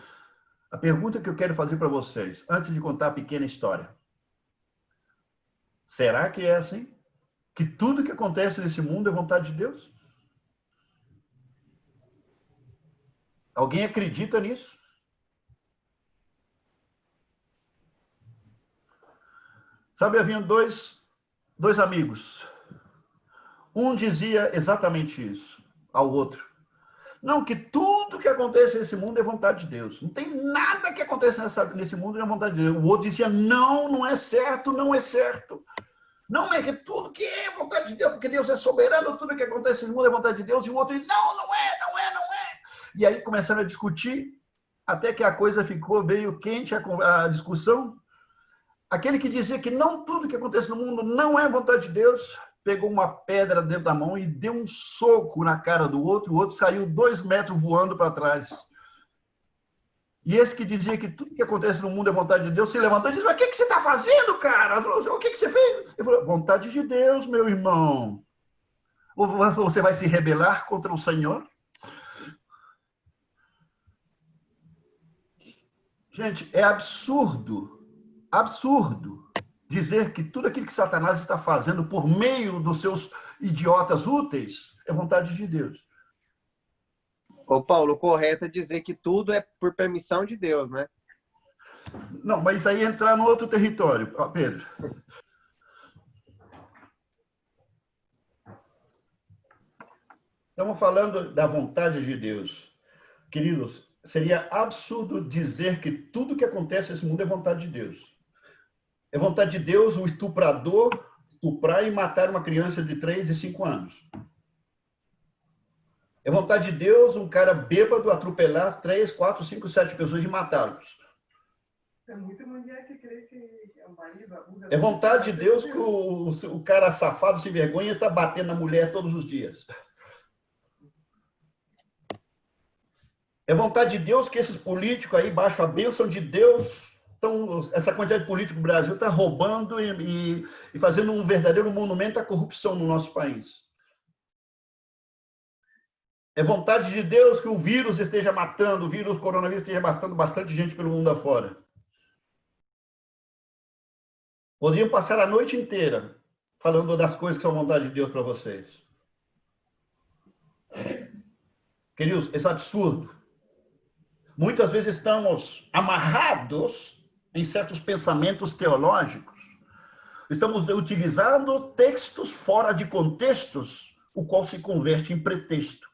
A pergunta que eu quero fazer para vocês, antes de contar a pequena história. Será que é assim? Que tudo que acontece nesse mundo é vontade de Deus? Alguém acredita nisso? Sabe, haviam dois amigos. Um dizia exatamente isso ao outro. Não, que tudo que acontece nesse mundo é vontade de Deus. Não tem nada que aconteça nesse mundo que é vontade de Deus. O outro dizia, não é certo, não é certo. Não é que tudo que é vontade de Deus, porque Deus é soberano, tudo que acontece no mundo é vontade de Deus, e o outro diz, não, não é, não é, não é. E aí começaram a discutir, até que a coisa ficou meio quente, a discussão. Aquele que dizia que não tudo que acontece no mundo não é vontade de Deus, pegou uma pedra dentro da mão e deu um soco na cara do outro, o outro saiu 2 metros voando para trás. E esse que dizia que tudo que acontece no mundo é vontade de Deus, se levantou e disse, mas o que você está fazendo, cara? O que você fez? Ele falou, vontade de Deus, meu irmão. Ou você vai se rebelar contra o Senhor? Gente, é absurdo, absurdo dizer que tudo aquilo que Satanás está fazendo por meio dos seus idiotas úteis é vontade de Deus. Ô, Paulo, o correto é dizer que tudo é por permissão de Deus, né? Não, mas aí entrar no outro território, Pedro. Estamos falando da vontade de Deus. Queridos, seria absurdo dizer que tudo que acontece nesse mundo é vontade de Deus. É vontade de Deus o estuprador estuprar e matar uma criança de 3 e 5 anos. É vontade de Deus um cara bêbado atropelar 3, 4, 5, 7 pessoas e matá-los. Tem muita mulher que crê que o marido abusa. É vontade de Deus que o cara safado, sem vergonha, está batendo na mulher todos os dias. É vontade de Deus que esses políticos aí, baixo a bênção de Deus, essa quantidade de políticos no Brasil está roubando e fazendo um verdadeiro monumento à corrupção no nosso país. É vontade de Deus que o vírus esteja matando, o vírus coronavírus esteja matando bastante gente pelo mundo afora. Poderiam passar a noite inteira falando das coisas que são vontade de Deus para vocês. Queridos, esse é absurdo. Muitas vezes estamos amarrados em certos pensamentos teológicos. Estamos utilizando textos fora de contextos, o qual se converte em pretexto.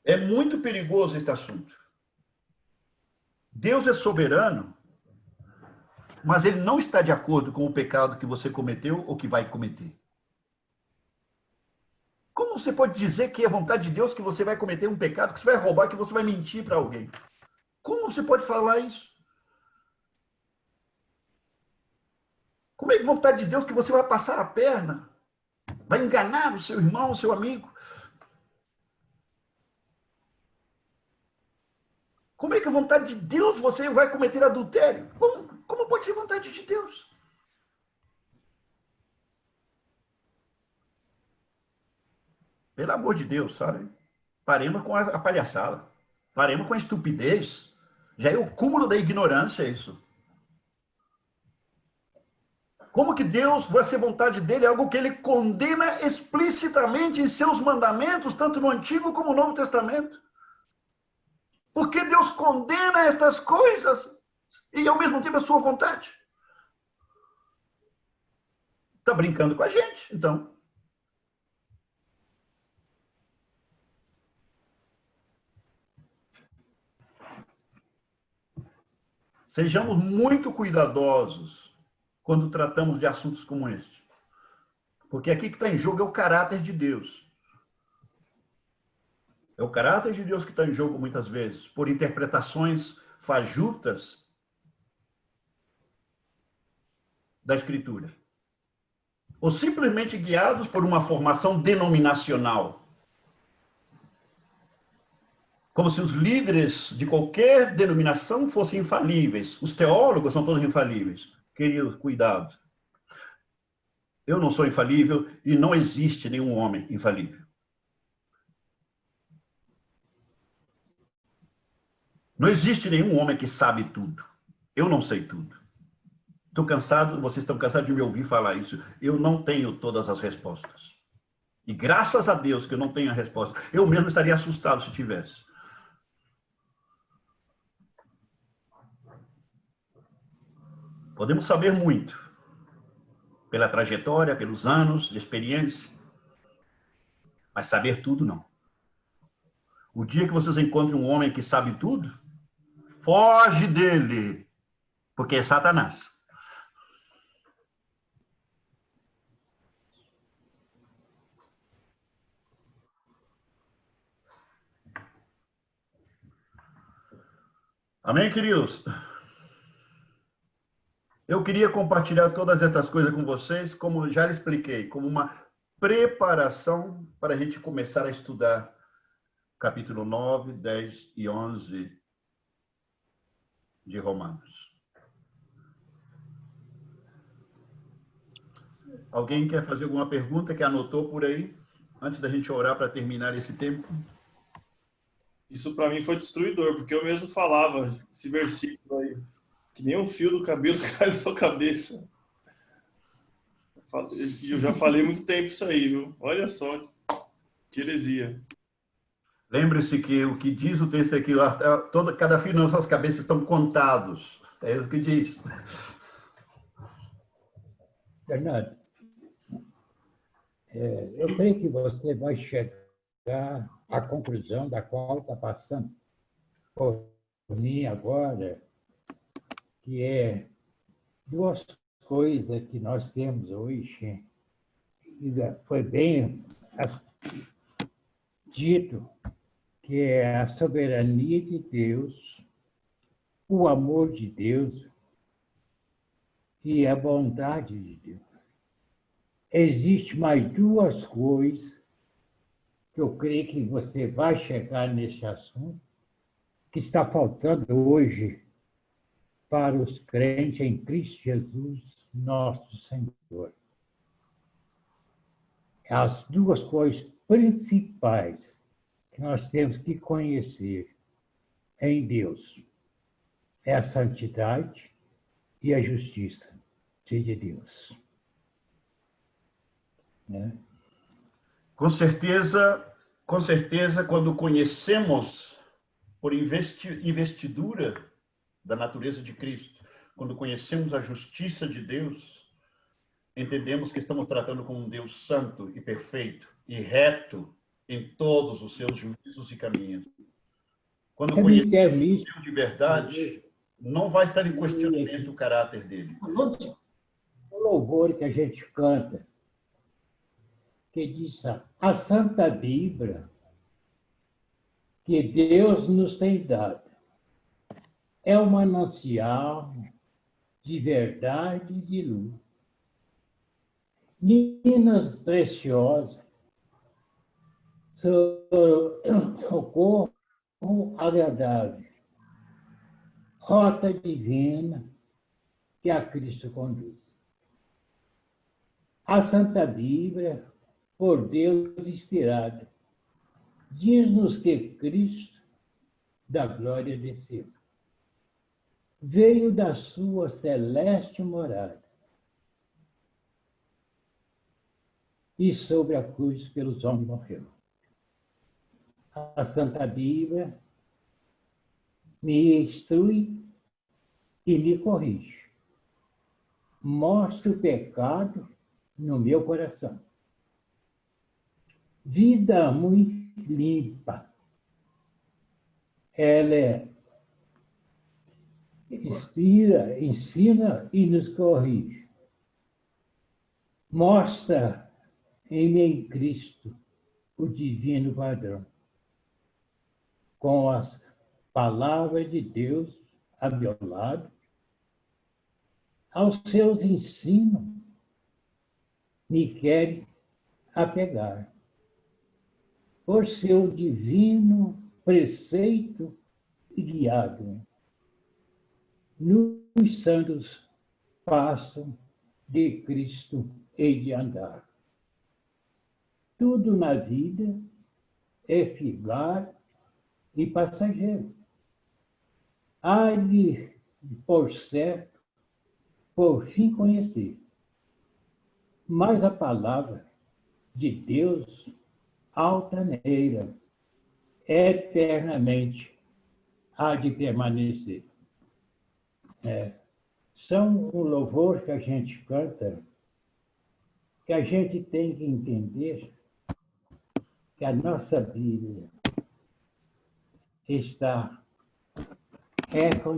É muito perigoso este assunto. Deus é soberano, mas ele não está de acordo com o pecado que você cometeu ou que vai cometer. Como você pode dizer que é vontade de Deus que você vai cometer um pecado, que você vai roubar, que você vai mentir para alguém? Como você pode falar isso? Como é vontade de Deus que você vai passar a perna? Vai enganar o seu irmão, o seu amigo? Como é que é vontade de Deus você vai cometer adultério? Como pode ser vontade de Deus? Pelo amor de Deus, sabe? Paremos com a palhaçada. Paremos com a estupidez. Já é o cúmulo da ignorância isso. Como que Deus vai ser vontade dele? É algo que ele condena explicitamente em seus mandamentos, tanto no Antigo como no Novo Testamento. Por que Deus condena estas coisas e ao mesmo tempo é sua vontade? Está brincando com a gente, então. Sejamos muito cuidadosos quando tratamos de assuntos como este. Porque aqui que está em jogo é o caráter de Deus. É o caráter de Deus que está em jogo muitas vezes, por interpretações fajutas da Escritura. Ou simplesmente guiados por uma formação denominacional. Como se os líderes de qualquer denominação fossem infalíveis. Os teólogos são todos infalíveis. Queridos, cuidado. Eu não sou infalível e não existe nenhum homem infalível. Não existe nenhum homem que sabe tudo. Eu não sei tudo. Estou cansado, vocês estão cansados de me ouvir falar isso. Eu não tenho todas as respostas. E graças a Deus que eu não tenho a resposta. Eu mesmo estaria assustado se tivesse. Podemos saber muito. Pela trajetória, pelos anos de experiência. Mas saber tudo, não. O dia que vocês encontrem um homem que sabe tudo, foge dele. Porque é Satanás. Amém, queridos? Eu queria compartilhar todas essas coisas com vocês, como já expliquei, como uma preparação para a gente começar a estudar capítulo 9, 10 e 11 de Romanos. Alguém quer fazer alguma pergunta que anotou por aí, antes da gente orar para terminar esse tempo? Isso para mim foi destruidor, porque eu mesmo falava esse versículo aí, que nem um fio do cabelo cai da sua cabeça. Eu já falei muito tempo isso aí, viu? Olha só, que heresia. Lembre-se que o que diz o texto aqui, cada fio nas suas cabeças estão contados. É o que diz. Fernando, eu creio que você vai chegar à conclusão da qual está passando por mim agora, que é duas coisas que nós temos hoje, e foi bem dito, que é a soberania de Deus, o amor de Deus e a bondade de Deus. Existem mais duas coisas que eu creio que você vai chegar nesse assunto, que está faltando hoje para os crentes em Cristo Jesus, nosso Senhor. As duas coisas principais que nós temos que conhecer em Deus é a santidade e a justiça de Deus. Né? Com certeza, quando conhecemos por investidura da natureza de Cristo, quando conhecemos a justiça de Deus, entendemos que estamos tratando com um Deus santo e perfeito e reto em todos os seus juízos e caminhos. Quando conhecemos Deus de verdade, não vai estar em questionamento o caráter dele. O louvor que a gente canta, que diz a Santa Bíblia, que Deus nos tem dado, é um manancial de verdade e de luz. Minas preciosas, socorro agradável, rota divina que a Cristo conduz. A Santa Bíblia, por Deus inspirada, diz-nos que Cristo da glória desceu. Veio da sua celeste morada e sobre a cruz pelos homens morreu. A Santa Bíblia me instrui e me corrige. Mostra o pecado no meu coração. Vida muito limpa. Ela ensina e nos corrige. Mostra em Cristo o divino padrão. Com as palavras de Deus a meu lado, aos seus ensinos me quer apegar. Por seu divino preceito e guiado nos santos passos de Cristo e de andar. Tudo na vida é figar e passageiro. Há de, por certo, por fim conhecer. Mas a palavra de Deus altaneira, eternamente há de permanecer. São um louvor que a gente canta, que a gente tem que entender que a nossa Bíblia está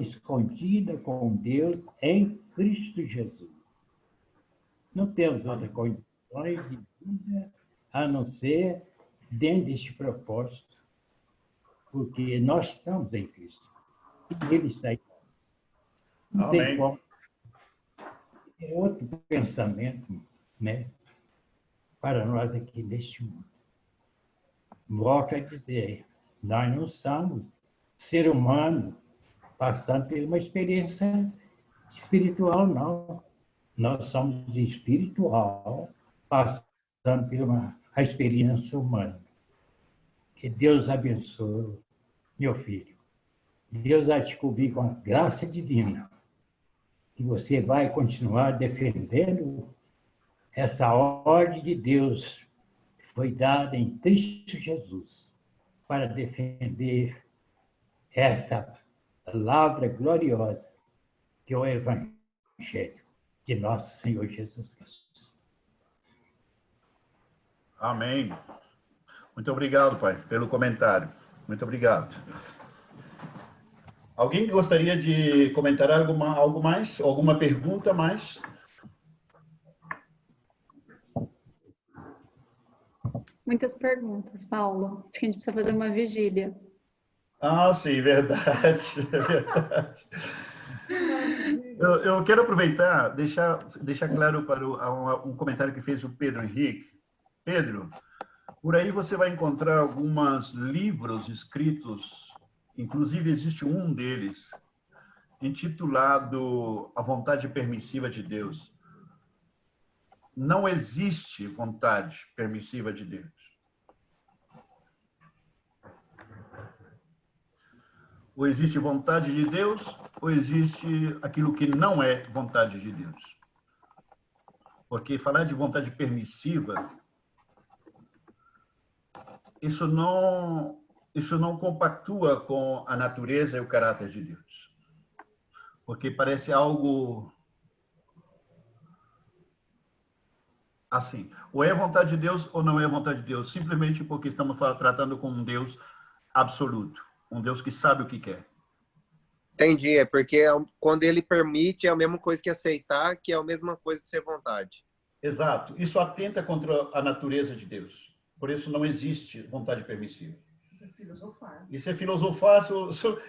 escondida com Deus em Cristo Jesus. Não temos outras condições de vida a não ser dentro deste propósito, porque nós estamos em Cristo. Ele está aí. Não tem Amém. como. É outro pensamento, né? Para nós aqui neste mundo. Volto a dizer, nós não somos ser humano passando por uma experiência espiritual, não. Nós somos espiritual passando por a experiência humana. Que Deus abençoe, meu filho. Deus vai te cobrir com a graça divina. E você vai continuar defendendo essa ordem de Deus que foi dada em Cristo Jesus para defender essa palavra gloriosa que é o Evangelho de nosso Senhor Jesus Cristo. Amém. Muito obrigado, pai, pelo comentário. Muito obrigado. Alguém que gostaria de comentar algo mais? Alguma pergunta mais? Muitas perguntas, Paulo. Acho que a gente precisa fazer uma vigília. Ah, sim, verdade. É verdade. Eu quero aproveitar, deixar claro para um comentário que fez o Pedro Henrique. Pedro, por aí você vai encontrar alguns livros escritos, inclusive existe um deles, intitulado A Vontade Permissiva de Deus. Não existe vontade permissiva de Deus. Ou existe vontade de Deus, ou existe aquilo que não é vontade de Deus. Porque falar de vontade permissiva, isso não compactua com a natureza e o caráter de Deus. Porque parece algo assim, ou é vontade de Deus ou não é vontade de Deus, simplesmente porque estamos tratando com um Deus absoluto, um Deus que sabe o que quer. Entendi, é porque quando ele permite é a mesma coisa que aceitar, que é a mesma coisa que ser vontade. Exato. Isso atenta contra a natureza de Deus. Por isso não existe vontade permissiva. Isso é filosofar. Isso é filosofar,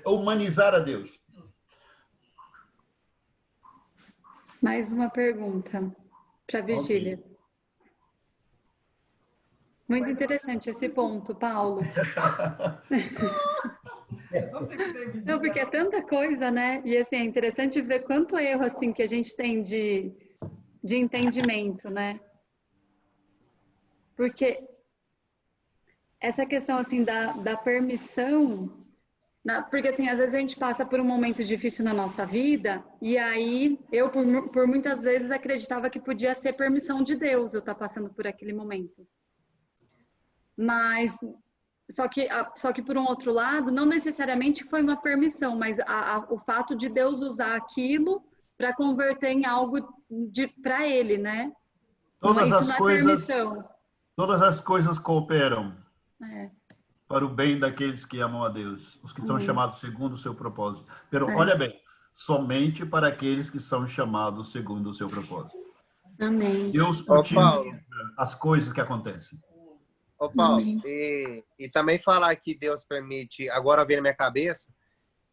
é humanizar a Deus. Mais uma pergunta para a vigília. Okay. Muito interessante esse ponto, Paulo. Não, porque é tanta coisa, né? E assim, é interessante ver quanto erro assim que a gente tem de entendimento, né? Porque essa questão assim da permissão, porque assim, às vezes a gente passa por um momento difícil na nossa vida, e aí eu por muitas vezes acreditava que podia ser permissão de Deus eu estar passando por aquele momento. Mas só que por um outro lado, não necessariamente foi uma permissão, mas o fato de Deus usar aquilo para converter em algo para Ele, né? Isso não é permissão. Todas as coisas cooperam para o bem daqueles que amam a Deus, os que são chamados segundo o seu propósito. Mas olha bem, somente para aqueles que são chamados segundo o seu propósito. Amém. Deus utiliza as coisas que acontecem. Ô, Paulo, e também falar que Deus permite, agora vem na minha cabeça,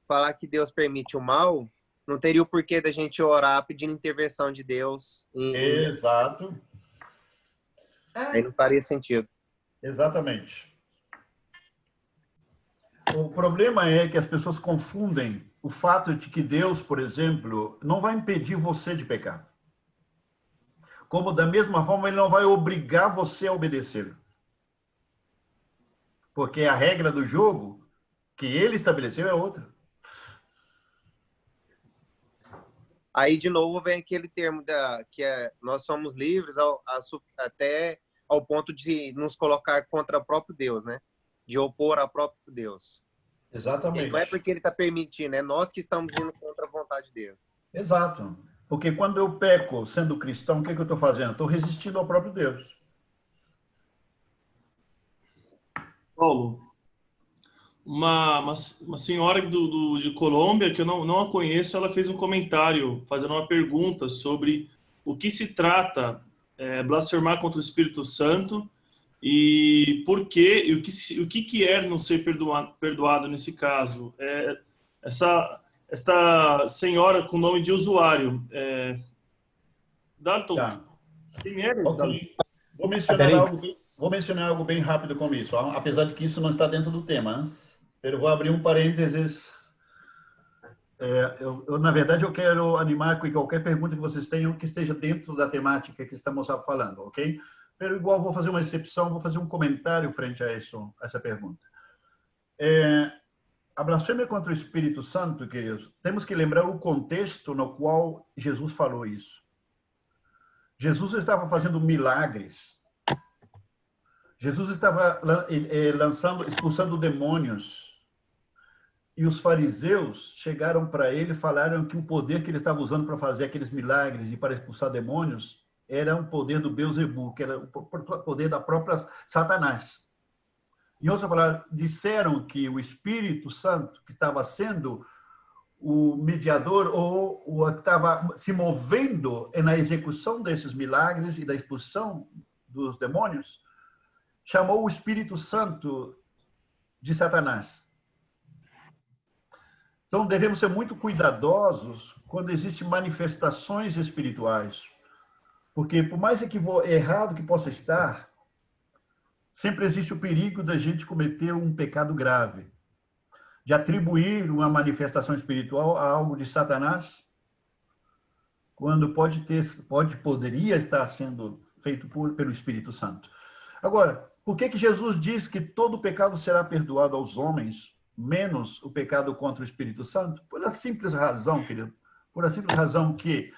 falar que Deus permite o mal, não teria o porquê da gente orar pedindo intervenção de Deus. Exato. Aí não faria sentido. Exatamente. O problema é que as pessoas confundem o fato de que Deus, por exemplo, não vai impedir você de pecar. Como da mesma forma, ele não vai obrigar você a obedecer. Porque a regra do jogo que ele estabeleceu é outra. Aí, de novo, vem aquele termo nós somos livres até ao ponto de nos colocar contra o próprio Deus, né? De opor ao próprio Deus. Exatamente. Não é porque ele está permitindo, é nós que estamos indo contra a vontade dele. Exato. Porque quando eu peco sendo cristão, o que eu estou fazendo? Estou resistindo ao próprio Deus. Paulo, uma senhora de Colômbia, que eu não a conheço, ela fez um comentário fazendo uma pergunta sobre o que se trata blasfemar contra o Espírito Santo e por quê, e o que é não ser perdoado nesse caso. esta senhora com nome de usuário, Dalton, Tá. quem era esse Dalton? Vou mencionar algo bem rápido com isso, apesar de que isso não está dentro do tema. Né? Eu vou abrir um parênteses. Na verdade, eu quero animar com qualquer pergunta que vocês tenham que esteja dentro da temática que estamos falando, ok? Pero igual vou fazer uma exceção, vou fazer um comentário frente a essa pergunta. A blasfêmia contra o Espírito Santo, queridos, temos que lembrar o contexto no qual Jesus falou isso. Jesus estava fazendo milagres. Jesus estava expulsando demônios. E os fariseus chegaram para ele e falaram que o poder que ele estava usando para fazer aqueles milagres e para expulsar demônios era um poder do Beelzebub, que era o poder da própria Satanás. Em outras palavras, disseram que o Espírito Santo, que estava sendo o mediador ou o que estava se movendo na execução desses milagres e da expulsão dos demônios, chamou o Espírito Santo de Satanás. Então, devemos ser muito cuidadosos quando existem manifestações espirituais. Porque, por mais errado que possa estar, sempre existe o perigo da gente cometer um pecado grave. De atribuir uma manifestação espiritual a algo de Satanás, quando poderia estar sendo feito pelo Espírito Santo. Agora, por que Jesus diz que todo pecado será perdoado aos homens, menos o pecado contra o Espírito Santo? Por a simples razão, querido, por a simples razão que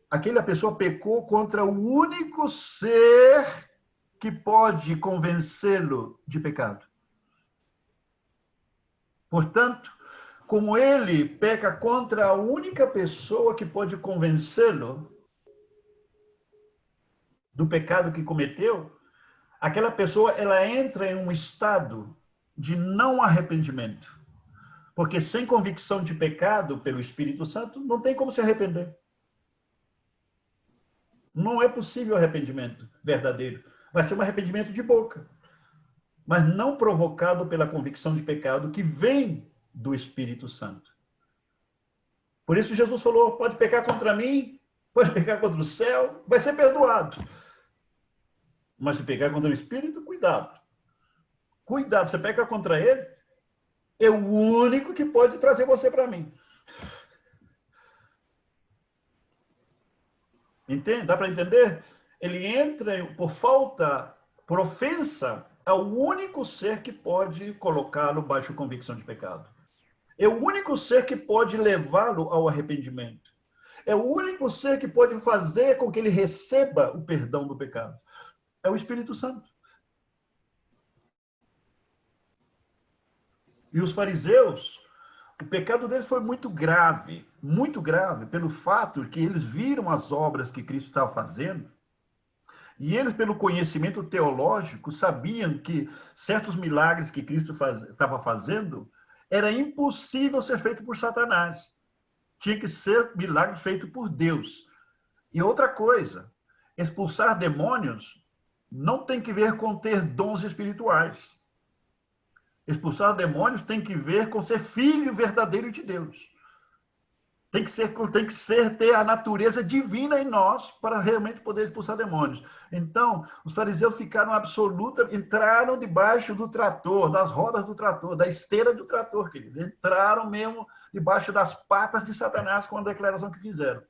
aquela pessoa pecou contra o único ser que pode convencê-lo de pecado. Portanto, como ele peca contra a única pessoa que pode convencê-lo do pecado que cometeu, aquela pessoa ela entra em um estado de não arrependimento. Porque sem convicção de pecado pelo Espírito Santo, não tem como se arrepender. Não é possível arrependimento verdadeiro. Vai ser um arrependimento de boca, mas não provocado pela convicção de pecado que vem do Espírito Santo. Por isso Jesus falou, pode pecar contra mim, pode pecar contra o céu, vai ser perdoado. Mas se pecar contra o Espírito, cuidado. Cuidado, você peca contra ele, é o único que pode trazer você para mim. Entende? Dá para entender? Ele entra por ofensa, é o único ser que pode colocá-lo baixo convicção de pecado. É o único ser que pode levá-lo ao arrependimento. É o único ser que pode fazer com que ele receba o perdão do pecado. É o Espírito Santo. E os fariseus, o pecado deles foi muito grave pelo fato que eles viram as obras que Cristo estava fazendo, e eles, pelo conhecimento teológico, sabiam que certos milagres que Cristo estava fazendo era impossível ser feito por Satanás. Tinha que ser milagre feito por Deus. E outra coisa, expulsar demônios não tem que ver com ter dons espirituais. Expulsar demônios tem que ver com ser filho verdadeiro de Deus. Tem que ter a natureza divina em nós para realmente poder expulsar demônios. Então, os fariseus entraram debaixo do trator, das rodas do trator, da esteira do trator, querido. Entraram mesmo debaixo das patas de Satanás com a declaração que fizeram.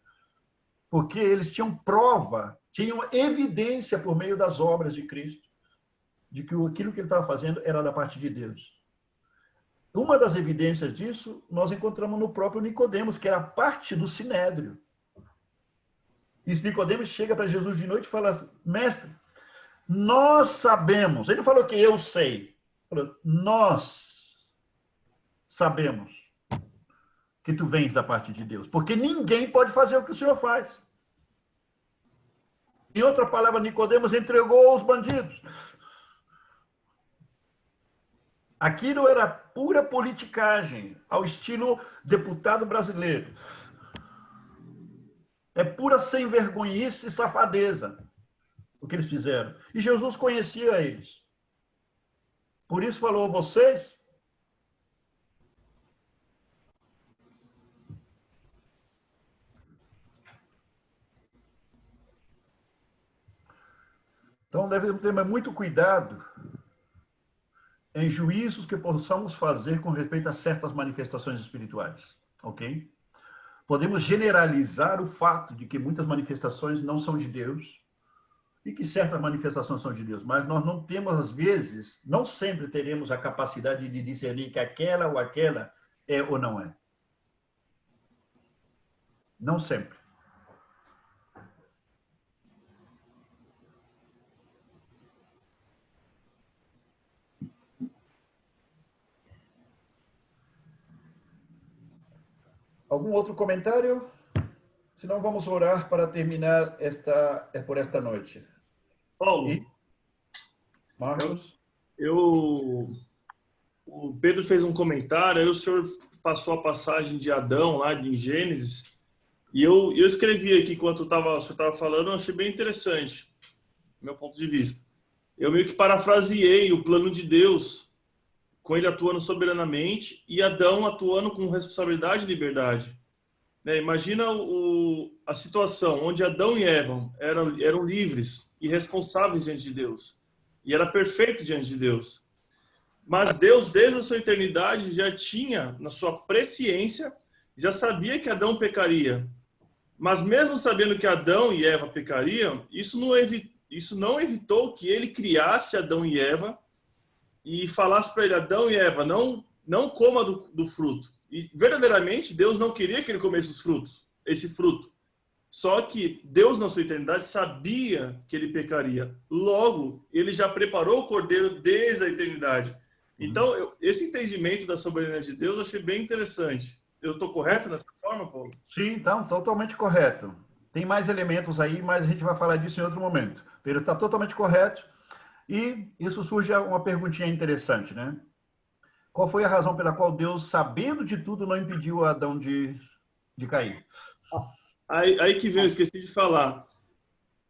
Porque eles tinham prova, tinham evidência por meio das obras de Cristo, de que aquilo que ele estava fazendo era da parte de Deus. Uma das evidências disso nós encontramos no próprio Nicodemos, que era parte do Sinédrio. E Nicodemos chega para Jesus de noite e fala assim, mestre, nós sabemos, ele não falou que eu sei, ele falou, nós sabemos que tu vens da parte de Deus, porque ninguém pode fazer o que o Senhor faz. Em outra palavra, Nicodemos entregou os bandidos. Aquilo era pura politicagem, ao estilo deputado brasileiro. É pura sem-vergonhice e safadeza o que eles fizeram. E Jesus conhecia eles. Por isso falou, vocês Então, devemos ter muito cuidado em juízos que possamos fazer com respeito a certas manifestações espirituais, ok? Podemos generalizar o fato de que muitas manifestações não são de Deus e que certas manifestações são de Deus, mas nós não temos, às vezes, não sempre teremos a capacidade de discernir que aquela ou aquela é ou não é. Não sempre. Algum outro comentário? Senão vamos orar para terminar por esta noite. Paulo, E? Marcos? O Pedro fez um comentário, aí o senhor passou a passagem de Adão lá em Gênesis, e eu escrevi aqui enquanto o senhor estava falando, eu achei bem interessante, do meu ponto de vista. Eu meio que parafraseei o plano de Deus, com ele atuando soberanamente e Adão atuando com responsabilidade e liberdade. Imagina a situação onde Adão e Eva eram livres e responsáveis diante de Deus. E era perfeito diante de Deus. Mas Deus, desde a sua eternidade, já tinha, na sua presciência, já sabia que Adão pecaria. Mas mesmo sabendo que Adão e Eva pecariam, isso não evitou que ele criasse Adão e Eva e falasse para ele, Adão e Eva, não coma do fruto. E verdadeiramente Deus não queria que ele comesse esse fruto. Só que Deus, na sua eternidade, sabia que ele pecaria. Logo, ele já preparou o cordeiro desde a eternidade. Então, esse entendimento da soberania de Deus eu achei bem interessante. Eu estou correto nessa forma, Paulo? Sim, então, totalmente correto. Tem mais elementos aí, mas a gente vai falar disso em outro momento. Pedro está totalmente correto. E isso surge uma perguntinha interessante, né? Qual foi a razão pela qual Deus, sabendo de tudo, não impediu Adão de cair? Aí que vem, eu esqueci de falar.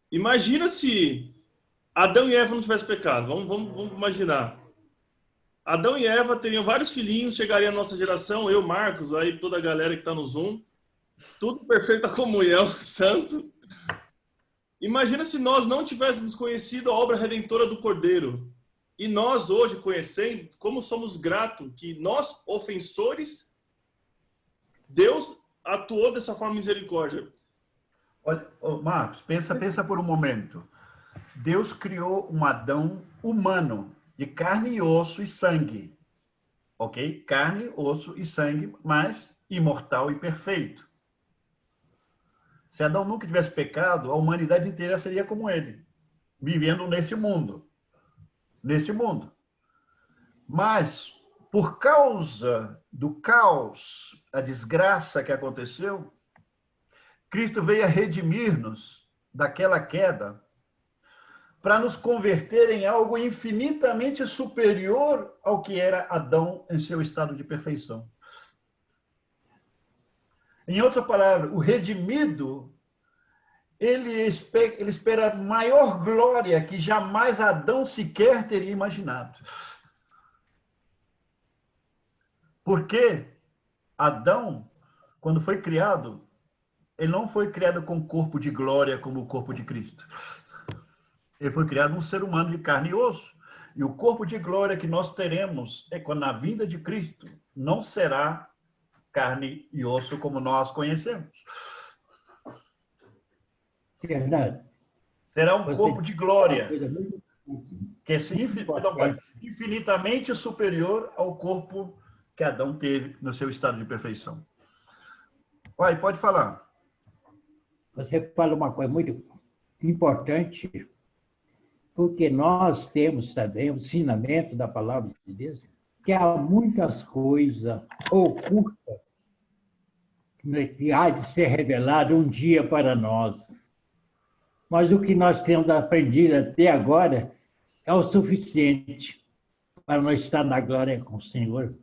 Imagina se Adão e Eva não tivessem pecado. Vamos imaginar. Adão e Eva teriam vários filhinhos, chegaria a nossa geração, eu, Marcos, aí toda a galera que está no Zoom, tudo perfeita comunhão, santo. Imagina se nós não tivéssemos conhecido a obra redentora do Cordeiro. E nós hoje, conhecendo, como somos gratos que nós, ofensores, Deus atuou dessa forma misericórdia. Olha, Marcos, pensa por um momento. Deus criou um Adão humano, de carne e osso e sangue. Ok? Carne, osso e sangue, mas imortal e perfeito. Se Adão nunca tivesse pecado, a humanidade inteira seria como ele, vivendo nesse mundo. Nesse mundo. Mas, por causa do caos, a desgraça que aconteceu, Cristo veio a redimir-nos daquela queda para nos converter em algo infinitamente superior ao que era Adão em seu estado de perfeição. Em outra palavra, o redimido, ele espera maior glória que jamais Adão sequer teria imaginado. Porque Adão, quando foi criado, ele não foi criado com corpo de glória como o corpo de Cristo. Ele foi criado um ser humano de carne e osso. E o corpo de glória que nós teremos quando na vinda de Cristo não será carne e osso como nós conhecemos. Verdade. Será um corpo de glória que é infinitamente superior ao corpo que Adão teve no seu estado de perfeição. Vai, pode falar. Você fala uma coisa muito importante, porque nós temos também o ensinamento da palavra de Deus, que há muitas coisas ocultas que há de ser revelado um dia para nós. Mas o que nós temos aprendido até agora é o suficiente para nós estar na glória com o Senhor,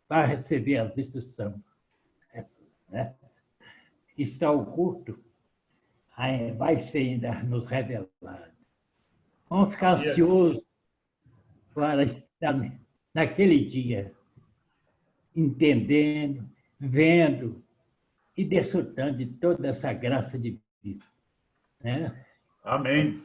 para receber as instruções. Né? Está oculto, vai ser ainda nos revelado. Vamos ficar ansiosos para estar naquele dia, entendendo, vendo e desfrutando de toda essa graça de vida. Né? Amém.